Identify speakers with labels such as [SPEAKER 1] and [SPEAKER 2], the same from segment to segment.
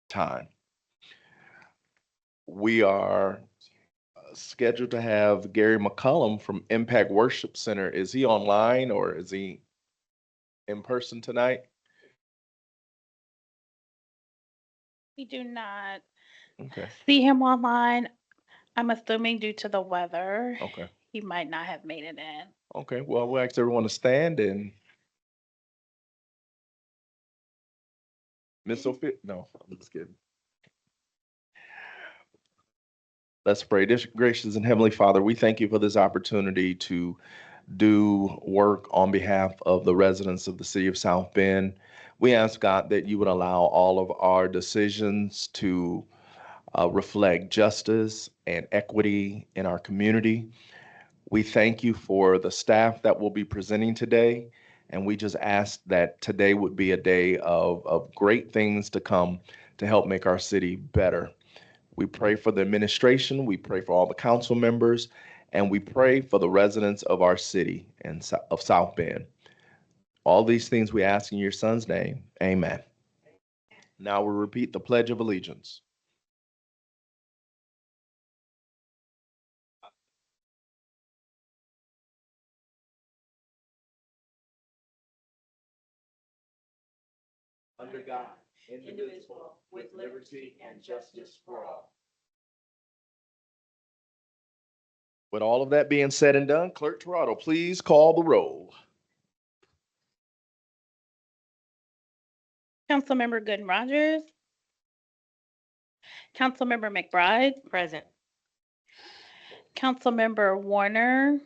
[SPEAKER 1] time. We are scheduled to have Gary McCollum from Impact Worship Center. Is he online or is he in person tonight?
[SPEAKER 2] We do not
[SPEAKER 1] Okay,
[SPEAKER 2] see him online. I'm assuming due to the weather,
[SPEAKER 1] okay,
[SPEAKER 2] he might not have made it in.
[SPEAKER 1] okay. Well, we'll ask everyone to stand and Miss Sophia. No, I'm just kidding. Let's pray. Dear gracious and heavenly Father, we thank you for this opportunity to do work on behalf of the residents of the city of South Bend. We ask God that you would allow all of our decisions to reflect justice and equity in our community. We thank you for the staff that will be presenting today. And we just ask that today would be a day of great things to come to help make our city better. We pray for the administration, we pray for all the council members, and we pray for the residents of our city and of South Bend. All these things we ask in your son's name. Amen. Now we repeat the Pledge of Allegiance. Under God, indivisible, with liberty and justice for all. With all of that being said and done, Clerk Toronto, please call the roll.
[SPEAKER 2] Councilmember Gooden Rogers, Councilmember McBride,
[SPEAKER 3] Present.
[SPEAKER 2] Councilmember Warner,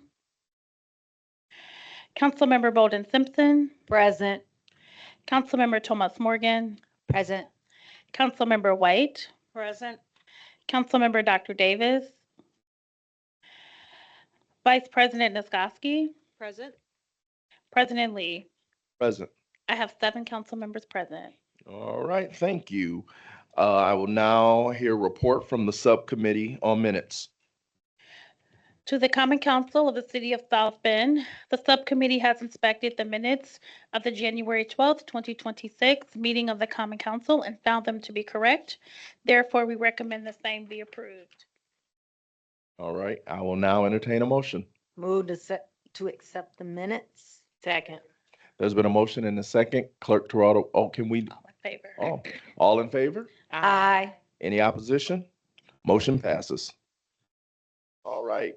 [SPEAKER 2] Councilmember Bolden Simpson,
[SPEAKER 3] Present.
[SPEAKER 2] Councilmember Thomas Morgan,
[SPEAKER 3] Present.
[SPEAKER 2] Councilmember White,
[SPEAKER 3] Present.
[SPEAKER 2] Councilmember Dr. Davis, Vice President Niskoski,
[SPEAKER 3] Present.
[SPEAKER 2] President Lee.
[SPEAKER 1] Present.
[SPEAKER 2] I have 7 council members present.
[SPEAKER 1] All right, thank you. I will now hear a report from the subcommittee on minutes.
[SPEAKER 2] To the Common Council of the City of South Bend, the subcommittee has inspected the minutes of the January 12th, 2026 meeting of the Common Council and found them to be correct. Therefore, we recommend the same be approved.
[SPEAKER 1] All right, I will now entertain a motion.
[SPEAKER 3] Move to accept the minutes. Second.
[SPEAKER 1] There's been a motion and a second. Clerk Toronto, can we,
[SPEAKER 2] All in favor?
[SPEAKER 1] all in favor?
[SPEAKER 3] Aye.
[SPEAKER 1] Any opposition? Motion passes. All right.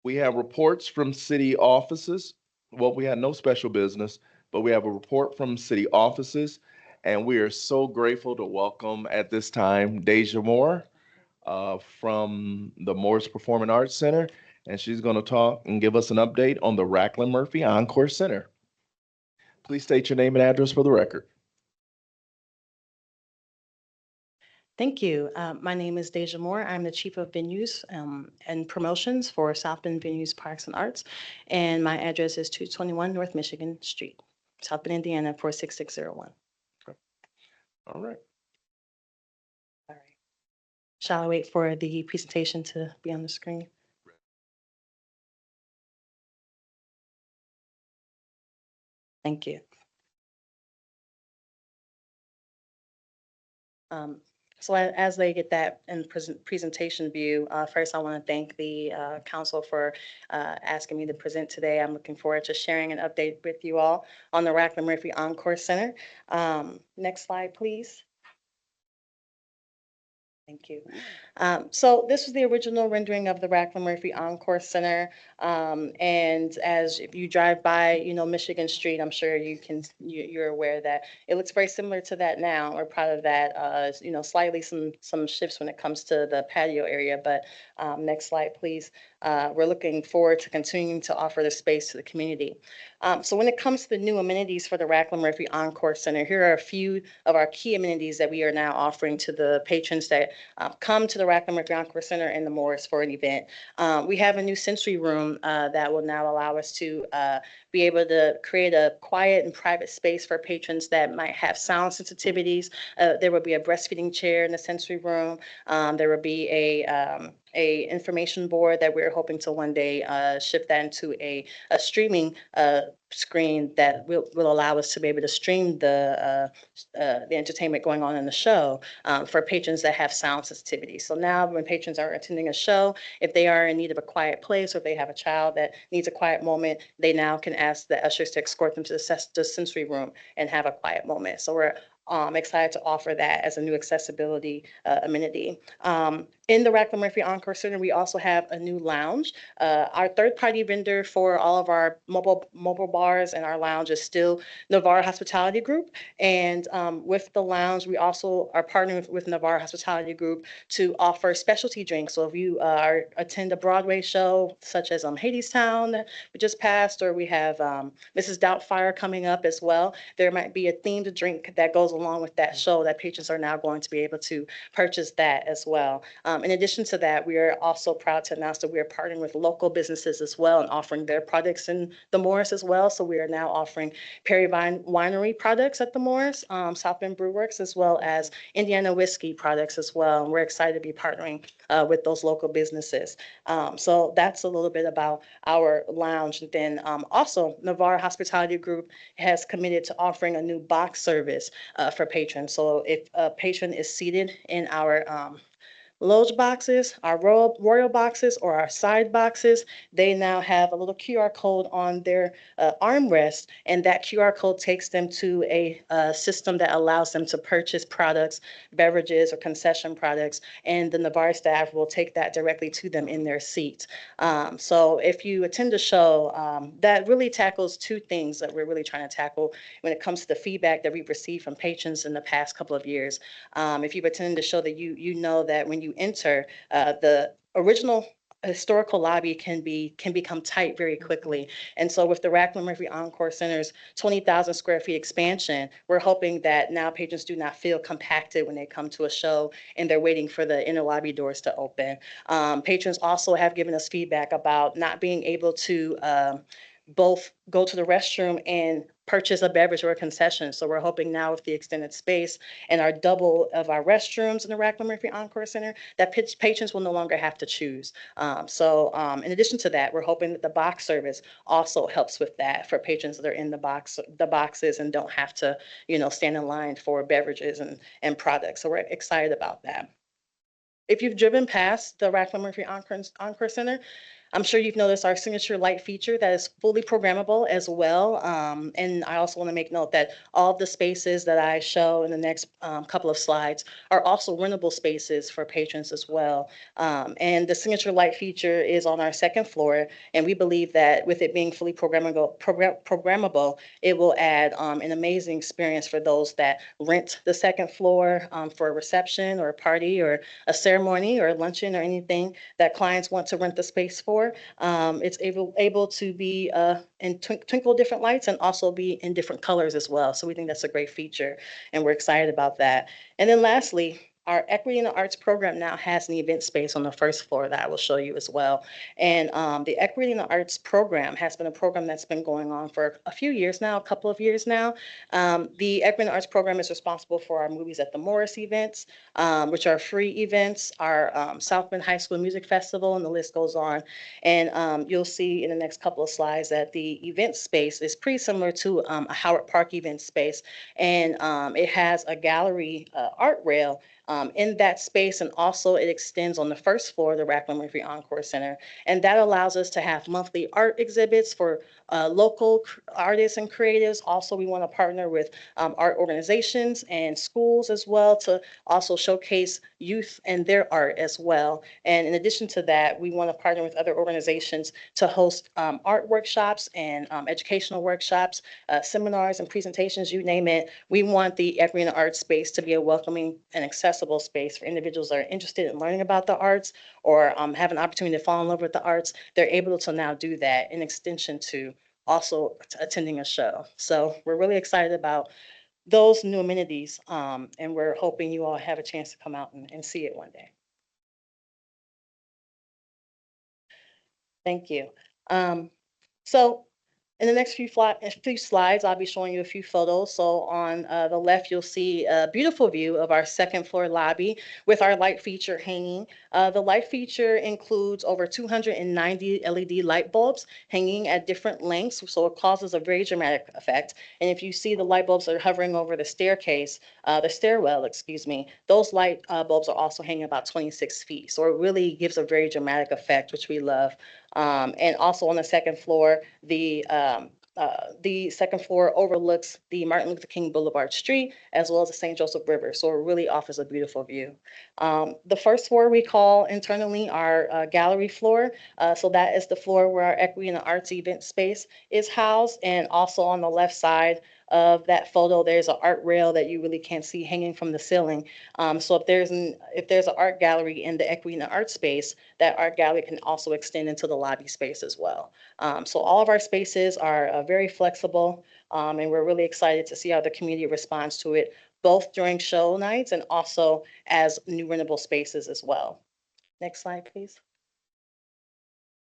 [SPEAKER 1] We have reports from city offices. Well, we had no special business, but we have a report from city offices. And we are so grateful to welcome at this time Deja Moore from the Morris Performing Arts Center. And she's going to talk and give us an update on the Racklin Murphy Encore Center. Please state your name and address for the record.
[SPEAKER 4] Thank you. My name is Deja Moore. I'm the Chief of Venues and Promotions for South Bend Venues, Parks and Arts. And my address is 221 North Michigan Street, South Bend, Indiana, 46601.
[SPEAKER 1] All right.
[SPEAKER 4] All right. Shall I wait for the presentation to be on the screen? Thank you. So as they get that in presentation view, first I want to thank the council for asking me to present today. I'm looking forward to sharing an update with you all on the Racklin Murphy Encore Center. Next slide, please. Thank you. So this was the original rendering of the Racklin Murphy Encore Center. And as if you drive by, Michigan Street, I'm sure you're aware that it looks very similar to that now. We're proud of that. Slightly some shifts when it comes to the patio area. But next slide, please. We're looking forward to continuing to offer the space to the community. So when it comes to the new amenities for the Racklin Murphy Encore Center, here are a few of our key amenities that we are now offering to the patrons that come to the Racklin Murphy Encore Center in the Morris for an event. We have a new sensory room that will now allow us to be able to create a quiet and private space for patrons that might have sound sensitivities. There will be a breastfeeding chair in the sensory room. There will be a information board that we're hoping to one day shift that into a streaming screen that will allow us to be able to stream the entertainment going on in the show for patrons that have sound sensitivity. So now when patrons are attending a show, if they are in need of a quiet place or if they have a child that needs a quiet moment, they now can ask the ushers to escort them to the sensory room and have a quiet moment. So we're excited to offer that as a new accessibility amenity. In the Rackler Murphy Encore Center, we also have a new lounge. Our third-party vendor for all of our mobile bars and our lounge is still Navarre Hospitality Group. And with the lounge, we also are partnering with Navarre Hospitality Group to offer specialty drinks. So if you attend a Broadway show, such as Hadestown that we just passed, or we have Mrs. Doubtfire coming up as well, there might be a themed drink that goes along with that show that patrons are now going to be able to purchase that as well. In addition to that, we are also proud to announce that we are partnering with local businesses as well and offering their products in the Morris as well. So we are now offering Perry Vine Winery products at the Morris, South Bend Brew Works, as well as Indiana Whiskey products as well. And we're excited to be partnering with those local businesses. So that's a little bit about our lounge. And then also Navarre Hospitality Group has committed to offering a new box service for patrons. So if a patron is seated in our Loge boxes, our royal boxes, or our side boxes, they now have a little QR code on their armrest, and that QR code takes them to a system that allows them to purchase products, beverages, or concession products, and the Navarre staff will take that directly to them in their seat. So if you attend a show, that really tackles two things that we're really trying to tackle when it comes to the feedback that we've received from patrons in the past couple of years. If you've attended a show, that you know that when you enter, the original historical lobby can become tight very quickly. And so with the Rackler Murphy Encore Center's 20,000 square feet expansion, we're hoping that now patrons do not feel compacted when they come to a show and they're waiting for the inner lobby doors to open. Patrons also have given us feedback about not being able to both go to the restroom and purchase a beverage or a concession. So we're hoping now with the extended space and our double of our restrooms in the Rackler Murphy Encore Center, that patrons will no longer have to choose. In addition to that, we're hoping that the box service also helps with that for patrons that are in the boxes and don't have to, stand in line for beverages and products. So we're excited about that. If you've driven past the Rackler Murphy Encore Center, I'm sure you've noticed our signature light feature that is fully programmable as well. And I also want to make note that all of the spaces that I show in the next couple of slides are also rentable spaces for patrons as well. And the signature light feature is on our second floor. And we believe that with it being fully programmable, it will add an amazing experience for those that rent the second floor for a reception or a party or a ceremony or a luncheon or anything that clients want to rent the space for. It's able to be in twinkle different lights and also be in different colors as well. So we think that's a great feature and we're excited about that. And then lastly, our Equity in the Arts program now has an event space on the first floor that I will show you as well. And the Equity in the Arts program has been a program that's been going on for a few years now, a couple of years now. The Equity in the Arts program is responsible for our Movies at the Morris events, which are free events, our South Bend High School Music Festival, and the list goes on. And you'll see in the next couple of slides that the event space is pretty similar to a Howard Park event space. And it has a gallery art rail in that space, and also it extends on the first floor of the Rackler Murphy Encore Center. And that allows us to have monthly art exhibits for local artists and creatives. Also, we want to partner with art organizations and schools as well to also showcase youth and their art as well. And in addition to that, we want to partner with other organizations to host art workshops and educational workshops, seminars and presentations, you name it. We want the Equity in the Arts space to be a welcoming and accessible space for individuals that are interested in learning about the arts or have an opportunity to fall in love with the arts. They're able to now do that in extension to also attending a show. So we're really excited about those new amenities, and we're hoping you all have a chance to come out and see it one day. Thank you. So In the next few slides, I'll be showing you a few photos. So on the left, you'll see a beautiful view of our second floor lobby with our light feature hanging. The light feature includes over 290 LED light bulbs hanging at different lengths, so it causes a very dramatic effect. And if you see the light bulbs that are hovering over the stairwell, excuse me, those light bulbs are also hanging about 26 feet. So it really gives a very dramatic effect, which we love. And also on the second floor, the second floor overlooks the Martin Luther King Boulevard Street, as well as the St. Joseph River. So it really offers a beautiful view. The first floor we call internally our gallery floor. So that is the floor where our Equity and the Arts event space is housed. And also on the left side of that photo, there's an art rail that you really can't see hanging from the ceiling. So if there's an art gallery in the Equity and the Art space, that art gallery can also extend into the lobby space as well. So all of our spaces are very flexible, and we're really excited to see how the community responds to it, both during show nights and also as new rentable spaces as well. Next slide, please.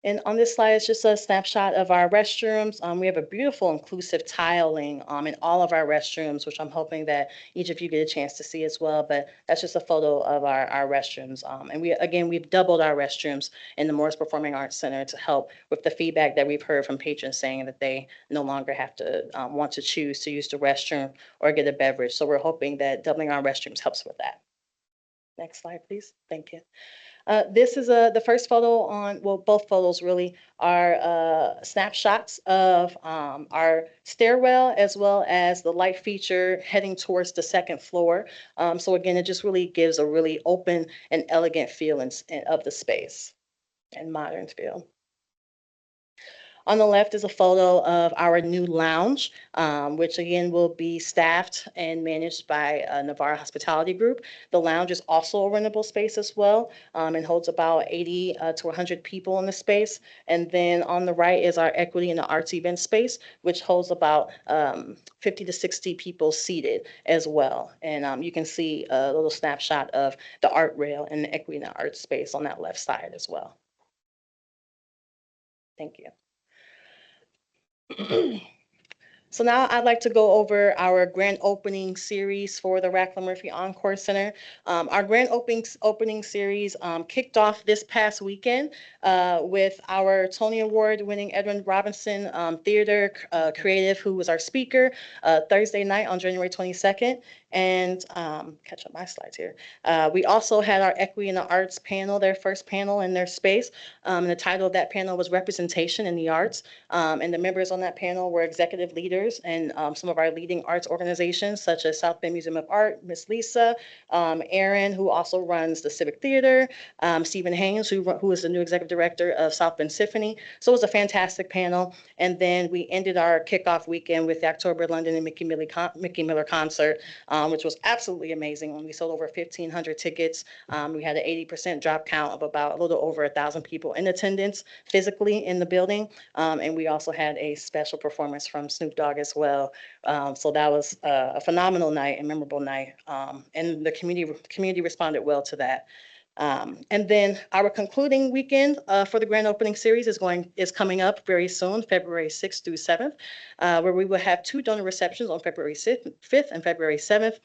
[SPEAKER 4] And on this slide is just a snapshot of our restrooms. We have a beautiful inclusive tiling in all of our restrooms, which I'm hoping that each of you get a chance to see as well. But that's just a photo of our restrooms. And we've doubled our restrooms in the Morris Performing Arts Center to help with the feedback that we've heard from patrons saying that they no longer have to want to choose to use the restroom or get a beverage. So we're hoping that doubling our restrooms helps with that. Next slide, please. Thank you. This is the first photo both photos really are snapshots of our stairwell as well as the light feature heading towards the second floor. So again, it just really gives a really open and elegant feel of the space and modern feel. On the left is a photo of our new lounge, which again will be staffed and managed by Navarre Hospitality Group. The lounge is also a rentable space as well, and holds about 80 to 100 people in the space. And then on the right is our Equity and the Arts event space, which holds about 50 to 60 people seated as well. And you can see a little snapshot of the art rail and the Equity and the Arts space on that left side as well. Thank you. So now I'd like to go over our grand opening series for the Rackler Murphy Encore Center. Our grand opening series kicked off this past weekend with our Tony Award winning Edwin Robinson Theater creative, who was our speaker Thursday night on January 22nd. And catch up my slides here. We also had our Equity in the Arts panel, their first panel in their space. The title of that panel was Representation in the Arts. And the members on that panel were executive leaders and some of our leading arts organizations, such as South Bend Museum of Art, Miss Lisa, Aaron, who also runs the Civic Theater, Stephen Haynes, who is the new executive director of South Bend Symphony. So it was a fantastic panel. And then we ended our kickoff weekend with the October London and Mickey Miller concert, which was absolutely amazing. We sold over 1,500 tickets. We had an 80% drop count of about a little over 1,000 people in attendance physically in the building. And we also had a special performance from Snoop Dogg as well. So that was a phenomenal night and memorable night. And the community responded well to that. And then our concluding weekend for the grand opening series is coming up very soon, February 6th through 7th, where we will have 2 donor receptions on February 5th and February 7th.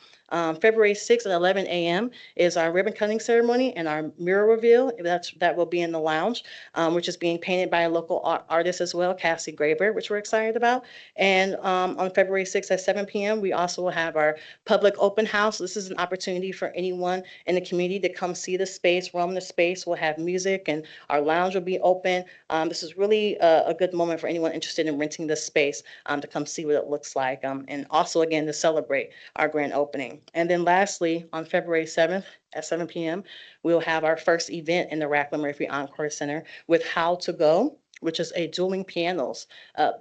[SPEAKER 4] February 6th at 11 a.m. is our ribbon cutting ceremony and our mural reveal. That will be in the lounge, which is being painted by a local artist as well, Cassie Graber, which we're excited about. And on February 6th at 7 p.m., we also will have our public open house. This is an opportunity for anyone in the community to come see the space, roam the space. We'll have music and our lounge will be open. This is really a good moment for anyone interested in renting this space to come see what it looks like. And also, again, to celebrate our grand opening. And then lastly, on February 7th at 7 p.m., we'll have our first event in the Rackler Murphy Encore Center with How to Go, which is a dueling pianos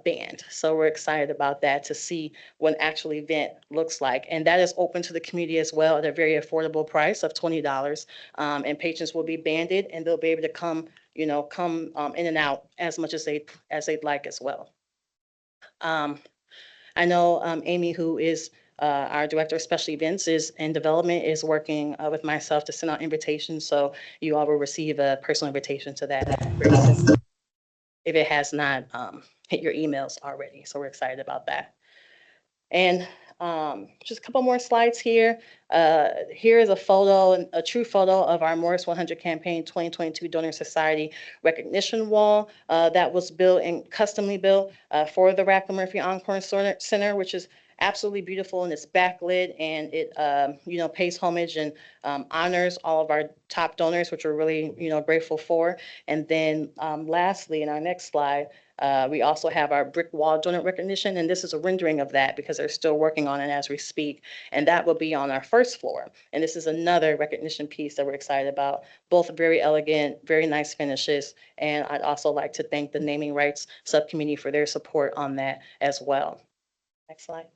[SPEAKER 4] band. So we're excited about that to see what an actual event looks like. And that is open to the community as well at a very affordable price of $20. And patrons will be banded and they'll be able to come in and out as much as they'd like as well. I know Amy, who is our director of special events and development, is working with myself to send out invitations. So you all will receive a personal invitation to that very soon, if it has not hit your emails already. So we're excited about that. And just a couple more slides here. Here is a photo, a true photo of our Morris 100 Campaign 2022 Donor Society recognition wall that was built and customly built for the Rackler Murphy Encore Center, which is absolutely beautiful, and it's backlit, and it pays homage and honors all of our top donors, which we're really grateful for. And then lastly, in our next slide, we also have our brick wall donor recognition, and this is a rendering of that because they're still working on it as we speak. And that will be on our first floor. And this is another recognition piece that we're excited about. Both very elegant, very nice finishes. And I'd also like to thank the Naming Rights Subcommittee for their support on that as well. Next slide.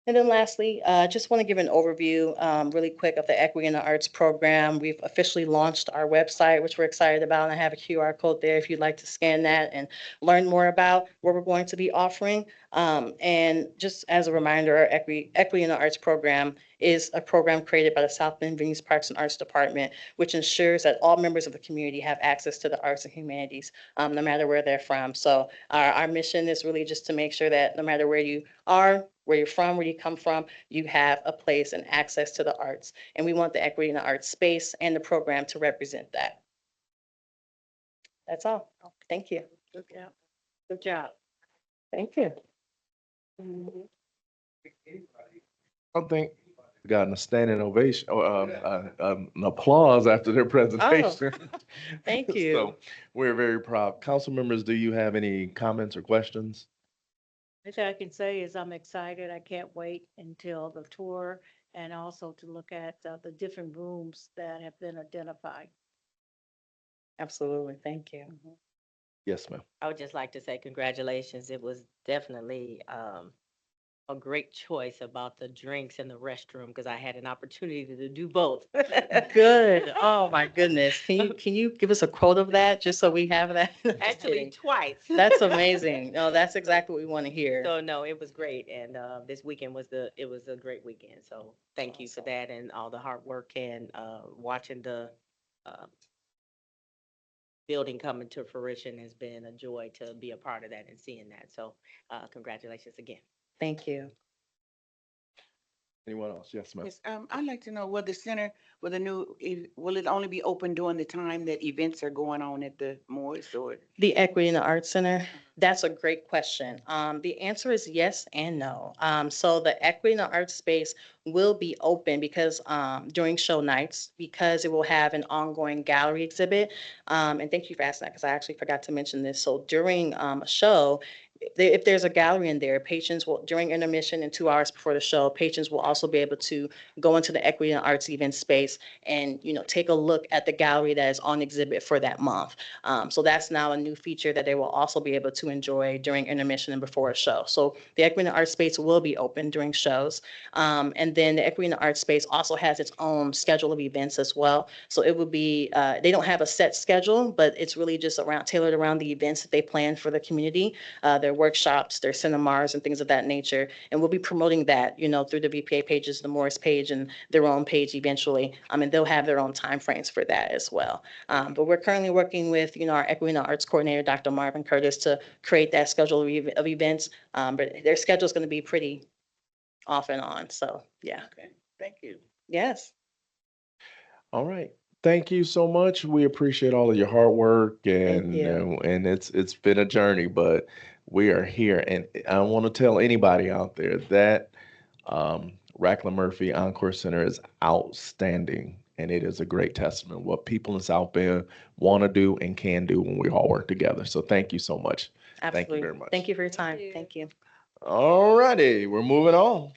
[SPEAKER 4] And then lastly, just want to give an overview really quick of the Equity in the Arts program. We've officially launched our website, which we're excited about. And I have a QR code there if you'd like to scan that and learn more about what we're going to be offering. And just as a reminder, our Equity in the Arts program is a program created by the South Bend Venus Parks and Arts Department, which ensures that all members of the community have access to the arts and humanities, no matter where they're from. So our mission is really just to make sure that no matter where you are, where you're from, where you come from, you have a place and access to the arts. And we want the Equity in the Arts space and the program to represent that. That's all. Thank you.
[SPEAKER 3] Good job. Good job.
[SPEAKER 4] Thank you.
[SPEAKER 1] I don't think we gotten a standing ovation or an applause after their presentation.
[SPEAKER 4] Thank you.
[SPEAKER 1] So we're very proud. Council members, do you have any comments or questions?
[SPEAKER 5] The thing I can say is I'm excited. I can't wait until the tour and also to look at the different rooms that have been identified.
[SPEAKER 4] Absolutely. Thank you.
[SPEAKER 1] Yes, ma'am.
[SPEAKER 6] I would just like to say congratulations. It was definitely a great choice about the drinks and the restroom because I had an opportunity to do both.
[SPEAKER 4] Good. Oh, my goodness. Can you give us a quote of that just so we have that? Just
[SPEAKER 6] Actually,
[SPEAKER 4] kidding.
[SPEAKER 6] twice.
[SPEAKER 4] That's amazing. No, that's exactly what we want to hear.
[SPEAKER 6] So no, it was great, and this weekend was it was a great weekend. So thank you for
[SPEAKER 4] Awesome.
[SPEAKER 6] that and all the hard work and watching the building coming to fruition has been a joy to be a part of that and seeing that. So congratulations again.
[SPEAKER 4] Thank you.
[SPEAKER 1] Anyone else? Yes, ma'am.
[SPEAKER 7] Yes, I'd like to know, will the center, will it only be open during the time that events are going on at the Morris or?
[SPEAKER 4] The Equity in the Arts Center, that's a great question. The answer is yes and no. So the Equity in the Arts space will be open because during show nights, because it will have an ongoing gallery exhibit. And thank you for asking that because I actually forgot to mention this. So during a show, if there's a gallery in there, patrons will, during intermission and 2 hours before the show, patrons will also be able to go into the Equity and Arts event space and, take a look at the gallery that is on exhibit for that month. So that's now a new feature that they will also be able to enjoy during intermission and before a show. So the Equity and Arts space will be open during shows. And then the Equity and Arts space also has its own schedule of events as well. So it would be, they don't have a set schedule, but it's really just tailored around the events that they plan for the community. Their workshops, their cinemas and things of that nature. And we'll be promoting that, through the VPA pages, the Morris page and their own page eventually. And they'll have their own timeframes for that as well. But we're currently working with, our Equity and Arts coordinator, Dr. Marvin Curtis, to create that schedule of events. But their schedule is going to be pretty off and on. So, yeah.
[SPEAKER 7] Okay, thank you.
[SPEAKER 4] Yes.
[SPEAKER 1] All right. Thank you so much. We appreciate all of your hard work and
[SPEAKER 4] you.
[SPEAKER 1] and it's been a journey, but we are here. And I want to tell anybody out there that Rackler Murphy Encore Center is outstanding, and it is a great testament of what people in South Bend want to do and can do when we all work together. So thank you so much.
[SPEAKER 4] Absolutely.
[SPEAKER 1] Thank you very much.
[SPEAKER 4] Thank you for your time.
[SPEAKER 5] you.
[SPEAKER 4] Thank you.
[SPEAKER 1] All righty, we're moving on.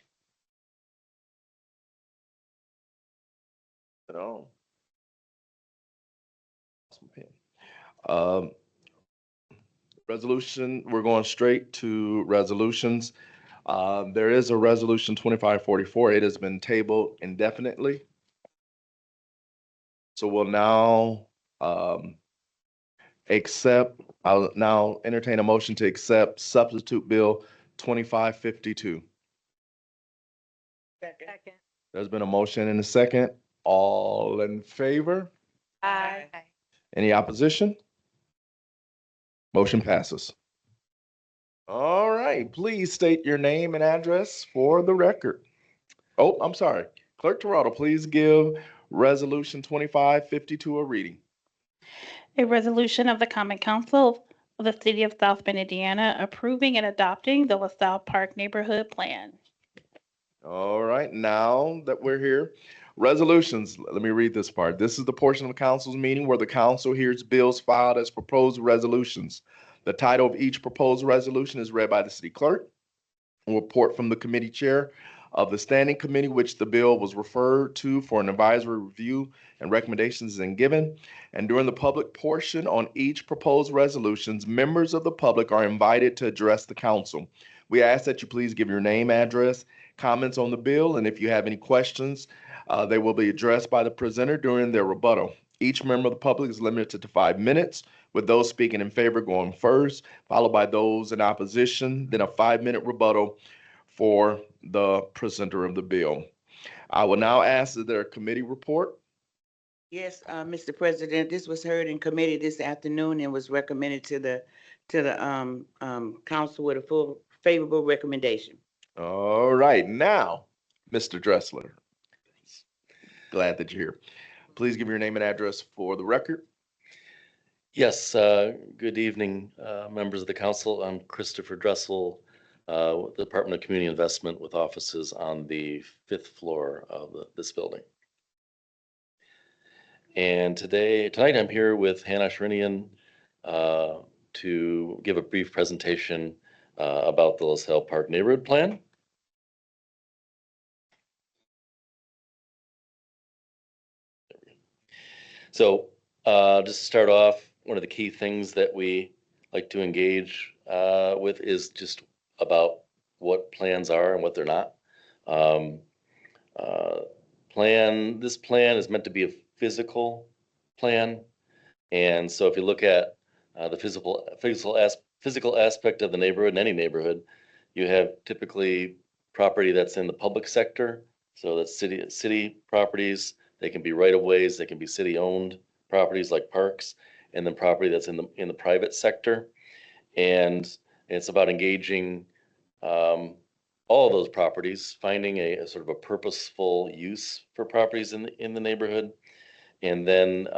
[SPEAKER 1] Resolution, we're going straight to resolutions. There is a resolution 2544. It has been tabled indefinitely. So we'll now I'll now entertain a motion to accept substitute bill 2552.
[SPEAKER 5] Second.
[SPEAKER 1] There's been a motion and a second. All in favor?
[SPEAKER 5] Aye.
[SPEAKER 1] Any opposition? Motion passes. All right, please state your name and address for the record. Oh, I'm sorry. Clerk Toronto, please give Resolution 2552 a reading.
[SPEAKER 2] A resolution of the Common Council of the City of South Bend, Indiana, approving and adopting the LaSalle Park Neighborhood Plan.
[SPEAKER 1] All right, now that we're here, resolutions, let me read this part. This is the portion of the council's meeting where the council hears bills filed as proposed resolutions. The title of each proposed resolution is read by the city clerk. A report from the committee chair of the standing committee which the bill was referred to for an advisory review and recommendations and given. And during the public portion on each proposed resolutions, members of the public are invited to address the council. We ask that you please give your name, address, comments on the bill, and if you have any questions, they will be addressed by the presenter during their rebuttal. Each member of the public is limited to 5 minutes, with those speaking in favor going first, followed by those in opposition, then a 5-minute rebuttal for the presenter of the bill. I will now ask that there a committee report.
[SPEAKER 7] Yes, Mr. President, this was heard in committee this afternoon and was recommended to the council with a full favorable recommendation.
[SPEAKER 1] All right, now, Mr. Dressler. Glad that you're here. Please give your name and address for the record.
[SPEAKER 8] Yes, good evening, members of the council. I'm Christopher Dressel, with the Department of Community Investment with offices on the 5th floor of this building. And tonight I'm here with Hannah Shrinian to give a brief presentation about the LaSalle Park Neighborhood Plan. So just to start off, one of the key things that we like to engage with is just about what plans are and what they're not. This plan is meant to be a physical plan. And so if you look at the physical aspect of the neighborhood, in any neighborhood, you have typically property that's in the public sector. So that's city properties. They can be right-of-ways, they can be city-owned properties like parks, and then property that's in the private sector. And it's about engaging all of those properties, finding a sort of a purposeful use for properties in the neighborhood, and then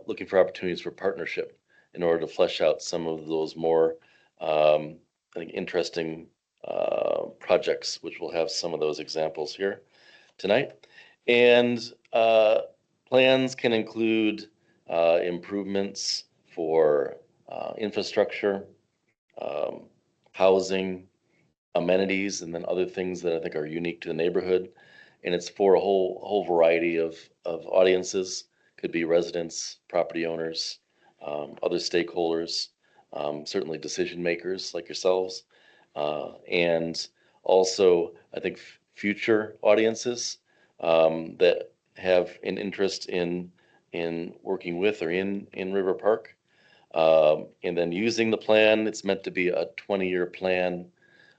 [SPEAKER 8] looking for opportunities for partnership in order to flesh out some of those more I think interesting projects, which we'll have some of those examples here tonight. And plans can include improvements for infrastructure, housing, amenities, and then other things that I think are unique to the neighborhood. And it's for a whole variety of audiences. Could be residents, property owners, other stakeholders, certainly decision makers like yourselves, and also I think future audiences that have an interest in working with or in River Park. And then using the plan, it's meant to be a 20-year plan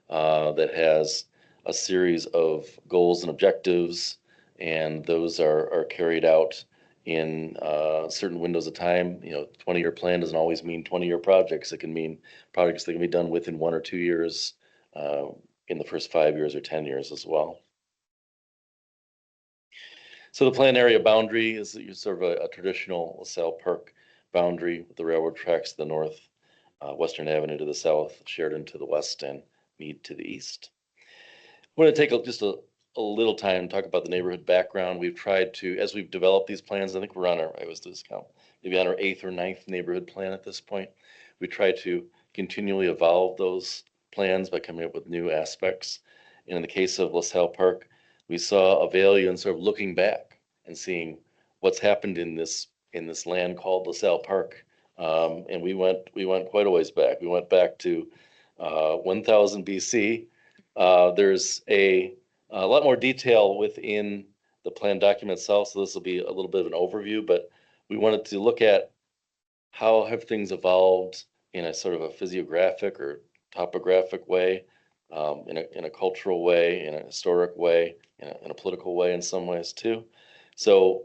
[SPEAKER 8] that has a series of goals and objectives, and those are carried out in certain windows of time. 20-year plan doesn't always mean 20-year projects. It can mean projects that can be done within 1 or 2 years, in the first 5 years or 10 years as well. So the plan area boundary is sort of a traditional LaSalle Park boundary with the railroad tracks to the north, Western Avenue to the south, Sheridan to the west, and Mead to the east. I want to take just a little time and talk about the neighborhood background. We've tried to, as we've developed these plans, I think we're on I always do this count, maybe on our 8th or 9th neighborhood plan at this point. We try to continually evolve those plans by coming up with new aspects. And in the case of LaSalle Park, we saw a value in sort of looking back and seeing what's happened in this land called LaSalle Park. And we went quite a ways back. We went back to 1000 BC. There's a lot more detail within the plan document itself, so this will be a little bit of an overview, but we wanted to look at how have things evolved in a sort of a physiographic or topographic way, in a cultural way, in a historic way, in a political way in some ways too. So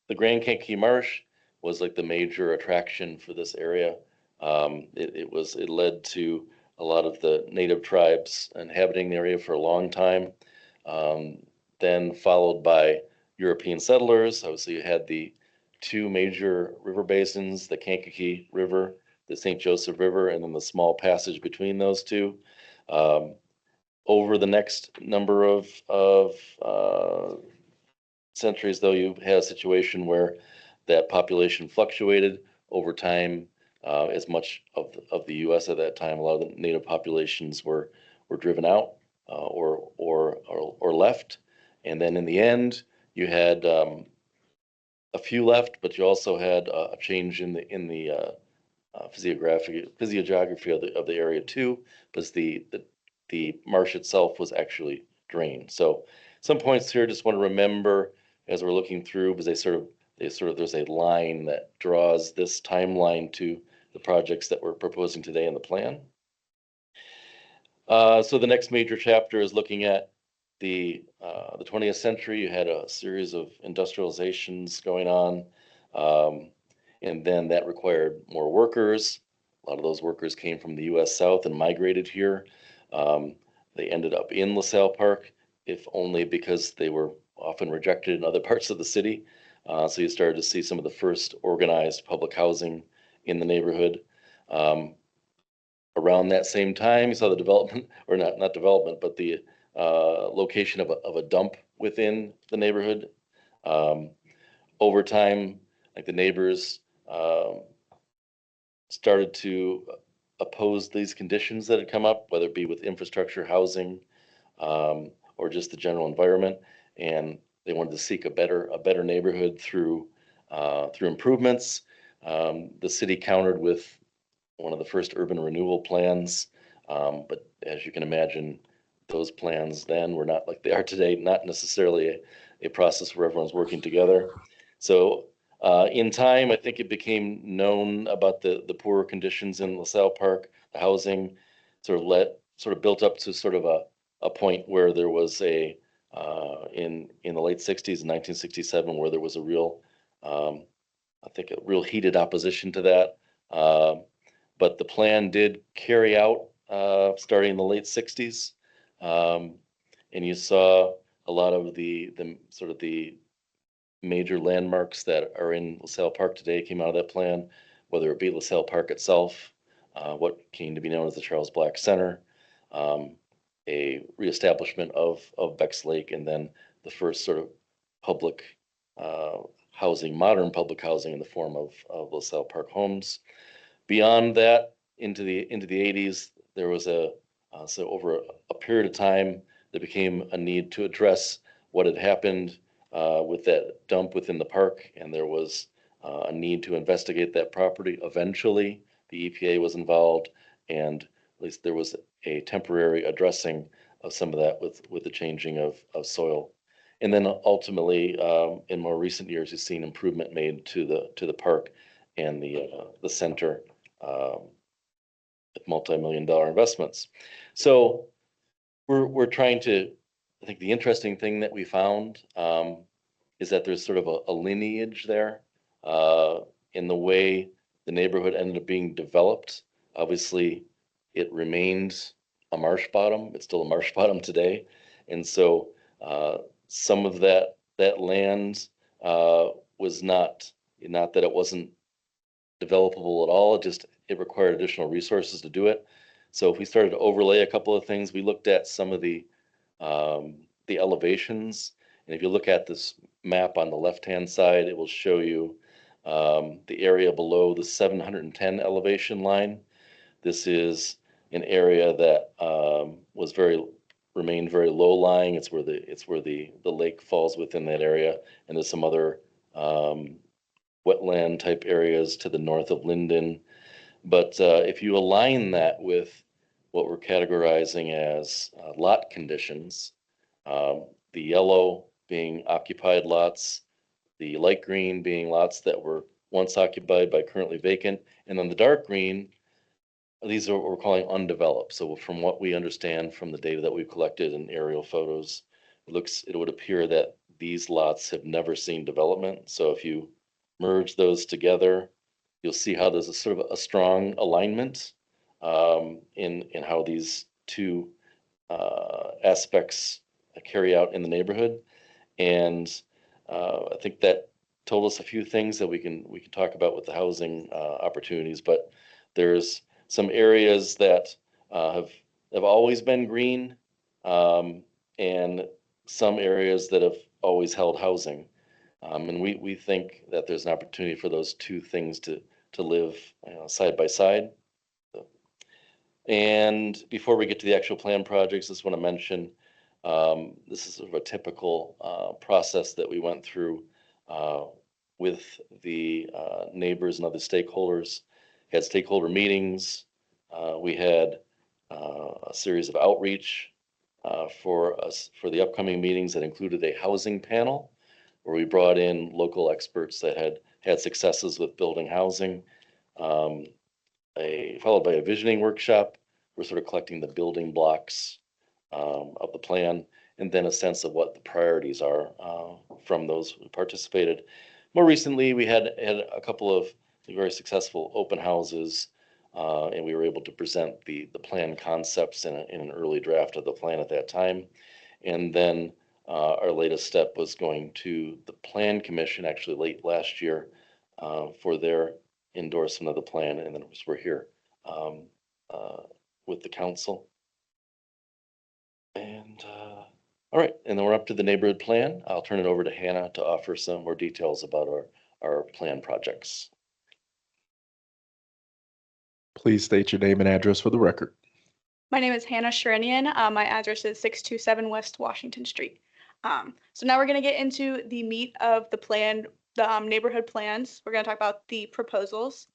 [SPEAKER 8] the Grand Kankakee Marsh was like the major attraction for this area. It led to a lot of the native tribes inhabiting the area for a long time. Then followed by European settlers. Obviously, you had the two major river basins, the Kankakee River, the St. Joseph River, and then the small passage between those two. Over the next number of centuries, though, you had a situation where that population fluctuated over time. As much of the U.S. at that time, a lot of the native populations were driven out or left, and then in the end, you had a few left, but you also had a change in the physiogeography of the area too, because the marsh itself was actually drained. So some points here, just want to remember as we're looking through, because there's a line that draws this timeline to the projects that we're proposing today in the plan. So the next major chapter is looking at the 20th century. You had a series of industrializations going on, and then that required more workers. A lot of those workers came from the U.S. South and migrated here. They ended up in LaSalle Park, if only because they were often rejected in other parts of the city. So you started to see some of the first organized public housing in the neighborhood. Around that same time, you saw the development, or not development, but the location of a dump within the neighborhood. Over time, like the neighbors started to oppose these conditions that had come up, whether it be with infrastructure, housing, or just the general environment, and they wanted to seek a better neighborhood through improvements. The city countered with one of the first urban renewal plans, but as you can imagine, those plans then were not like they are today, not necessarily a process where everyone's working together. So in time, I think it became known about the poorer conditions in LaSalle Park. The housing sort of built up to sort of a point where there was in the late 60s, in 1967, where there was a real, I think a real heated opposition to that. But the plan did carry out starting in the late 60s. And you saw a lot of the sort of the major landmarks that are in LaSalle Park today came out of that plan, whether it be LaSalle Park itself, what came to be known as the Charles Black Center, a reestablishment of Beck's Lake, and then the first sort of public housing, modern public housing in the form of LaSalle Park homes. Beyond that, into the 80s, there was so over a period of time, there became a need to address what had happened with that dump within the park, and there was a need to investigate that property. Eventually, the EPA was involved, and at least there was a temporary addressing of some of that with the changing of soil. And then ultimately, in more recent years, you've seen improvement made to the park and the center with multi-million-dollar investments. So we're trying to, I think the interesting thing that we found is that there's sort of a lineage there in the way the neighborhood ended up being developed. Obviously, it remained a marsh bottom. It's still a marsh bottom today. And so some of that land was not that it wasn't developable at all. It required additional resources to do it. So if we started to overlay a couple of things, we looked at some of the elevations. And if you look at this map on the left-hand side, it will show you the area below the 710 elevation line. This is an area that remained very low-lying. It's where the lake falls within that area, and there's some other wetland type areas to the north of Linden. But if you align that with what we're categorizing as lot conditions, the yellow being occupied lots, the light green being lots that were once occupied but currently vacant, and then the dark green, these are what we're calling undeveloped. So from what we understand from the data that we've collected in aerial photos, it would appear that these lots have never seen development. So if you merge those together, you'll see how there's a sort of a strong alignment in how these two aspects carry out in the neighborhood. And I think that told us a few things that we can talk about with the housing opportunities. But there's some areas that have always been green, and some areas that have always held housing. And we think that there's an opportunity for those two things to live side by side. And before we get to the actual plan projects, I just want to mention, this is sort of a typical process that we went through with the neighbors and other stakeholders. Had stakeholder meetings. We had a series of outreach for the upcoming meetings that included a housing panel, where we brought in local experts that had successes with building housing. Followed by a visioning workshop. We're sort of collecting the building blocks of the plan, and then a sense of what the priorities are from those who participated. More recently, we had a couple of very successful open houses, and we were able to present the plan concepts in an early draft of the plan at that time. And then our latest step was going to the Plan Commission, actually late last year, for their endorsement of the plan, and then we're here with the council. And all right, and then we're up to the neighborhood plan. I'll turn it over to Hannah to offer some more details about our plan projects.
[SPEAKER 1] Please state your name and address for the record.
[SPEAKER 9] My name is Hannah Sherinian. My address is 627 West Washington Street. So now we're going to get into the meat of the plan, the neighborhood plans. We're going to talk about the proposals.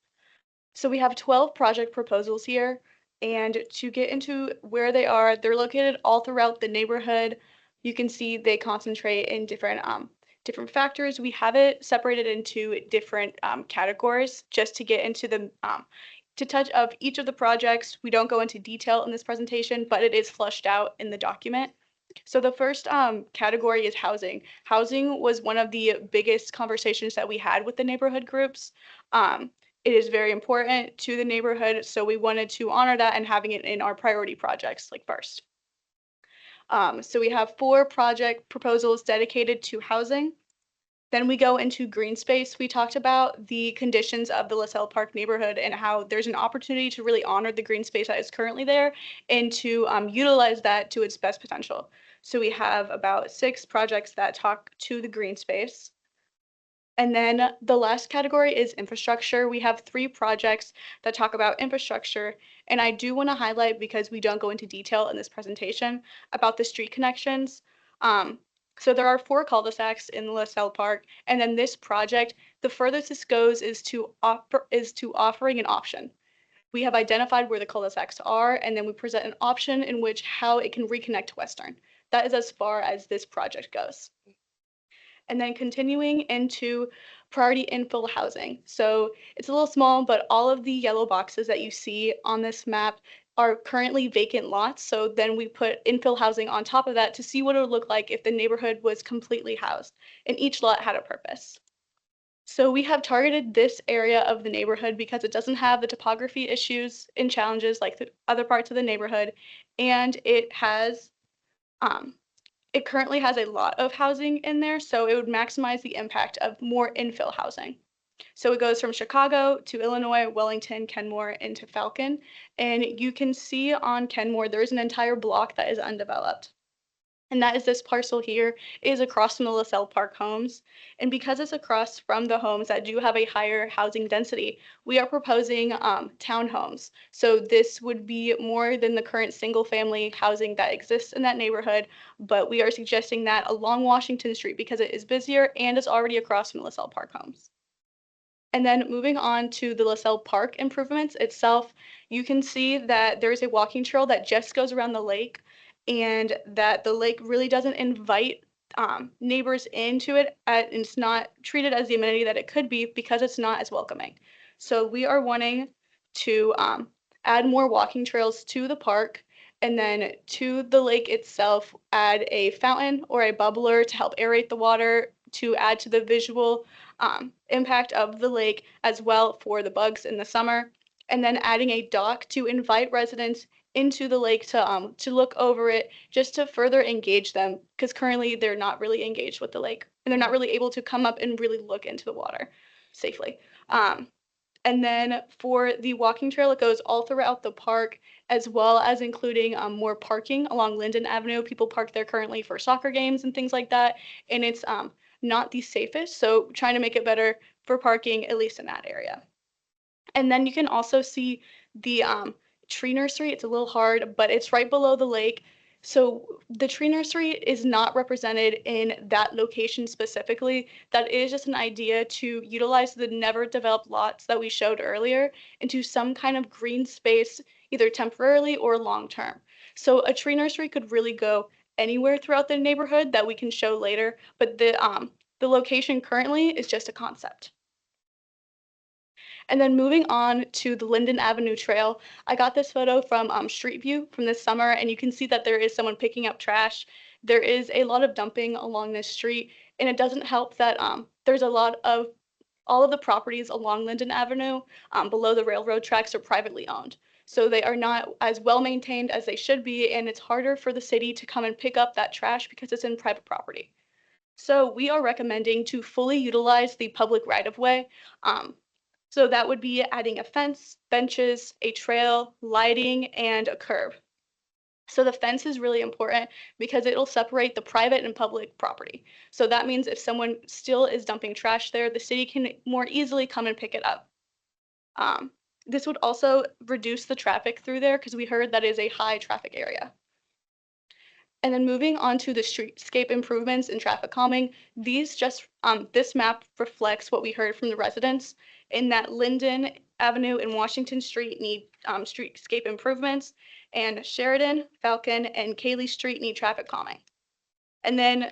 [SPEAKER 9] So we have 12 project proposals here. And to get into where they are, they're located all throughout the neighborhood. You can see they concentrate in different factors. We have it separated into different categories just to get into the to touch of each of the projects. We don't go into detail in this presentation, but it is fleshed out in the document. So the first category is housing. Housing was one of the biggest conversations that we had with the neighborhood groups. It is very important to the neighborhood, so we wanted to honor that and having it in our priority projects like first. So we have 4 project proposals dedicated to housing. Then we go into green space. We talked about the conditions of the LaSalle Park neighborhood and how there's an opportunity to really honor the green space that is currently there and to utilize that to its best potential. So we have about 6 projects that talk to the green space. And then the last category is infrastructure. We have 3 projects that talk about infrastructure. And I do want to highlight, because we don't go into detail in this presentation, about the street connections. So there are 4 cul-de-sacs in LaSalle Park, and then this project, the furthest this goes is to offering an option. We have identified where the cul-de-sacs are, and then we present an option in which how it can reconnect to Western. That is as far as this project goes. And then continuing into priority infill housing. So it's a little small, but all of the yellow boxes that you see on this map are currently vacant lots. So then we put infill housing on top of that to see what it would look like if the neighborhood was completely housed and each lot had a purpose. So we have targeted this area of the neighborhood because it doesn't have the topography issues and challenges like the other parts of the neighborhood. And it has, it currently has a lot of housing in there. So it would maximize the impact of more infill housing. So it goes from Chicago to Illinois, Wellington, Kenmore, into Falcon. And you can see on Kenmore, there's an entire block that is undeveloped. And that is this parcel here. It is across from the LaSalle Park homes. And because it's across from the homes that do have a higher housing density, we are proposing townhomes. So this would be more than the current single family housing that exists in that neighborhood, but we are suggesting that along Washington Street because it is busier and is already across from the LaSalle Park homes. And then moving on to the LaSalle Park improvements itself, you can see that there's a walking trail that just goes around the lake, and that the lake really doesn't invite neighbors into it. And it's not treated as the amenity that it could be because it's not as welcoming. So we are wanting to add more walking trails to the park, and then to the lake itself, add a fountain or a bubbler to help aerate the water, to add to the visual impact of the lake, as well for the bugs in the summer. and then adding a dock to invite residents into the lake to look over it, just to further engage them, because currently they're not really engaged with the lake and they're not really able to come up and really look into the water safely. And then for the walking trail, it goes all throughout the park, as well as including more parking along Linden Avenue. People park there currently for soccer games and things like that, and it's not the safest, so trying to make it better for parking, at least in that area. And then you can also see the tree nursery. It's a little hard, but it's right below the lake. So the tree nursery is not represented in that location specifically. That is just an idea to utilize the never developed lots that we showed earlier into some kind of green space, either temporarily or long term. So a tree nursery could really go anywhere throughout the neighborhood that we can show later, but the location currently is just a concept. And then moving on to the Linden Avenue Trail, I got this photo from Street View from this summer, and you can see that there is someone picking up trash. There is a lot of dumping along this street, and it doesn't help that there's a lot of all of the properties along Linden Avenue below the railroad tracks are privately owned. So they are not as well maintained as they should be, and it's harder for the city to come and pick up that trash because it's in private property. So we are recommending to fully utilize the public right-of-way. So that would be adding a fence, benches, a trail, lighting, and a curb. So the fence is really important because it'll separate the private and public property. So that means if someone still is dumping trash there, the city can more easily come and pick it up. This would also reduce the traffic through there because we heard that is a high traffic area. And then moving on to the streetscape improvements and traffic calming, this map reflects what we heard from the residents in that Linden Avenue and Washington Street need streetscape improvements, and Sheridan, Falcon, and Cayley Street need traffic calming. And then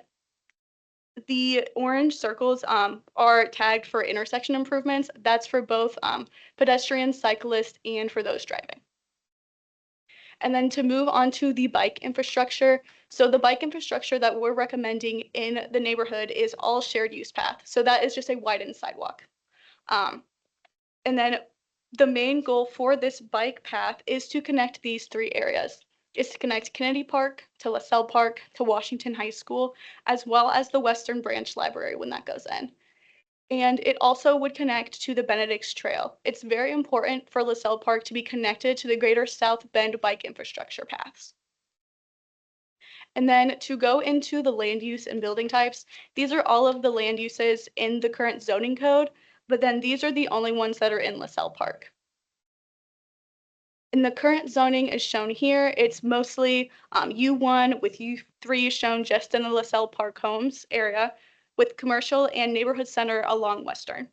[SPEAKER 9] the orange circles are tagged for intersection improvements. That's for both pedestrians, cyclists, and for those driving. And then to move on to the bike infrastructure. So the bike infrastructure that we're recommending in the neighborhood is all shared use path. So that is just a widened sidewalk. And then the main goal for this bike path is to connect these three areas. It's to connect Kennedy Park to LaSalle Park to Washington High School, as well as the Western Branch Library when that goes in. And it also would connect to the Benedict's Trail. It's very important for LaSalle Park to be connected to the Greater South Bend bike infrastructure paths. And then to go into the land use and building types, these are all of the land uses in the current zoning code, but then these are the only ones that are in LaSalle Park. And the current zoning is shown here. It's mostly U1 with U3 shown just in the LaSalle Park Homes area, with commercial and neighborhood center along Western.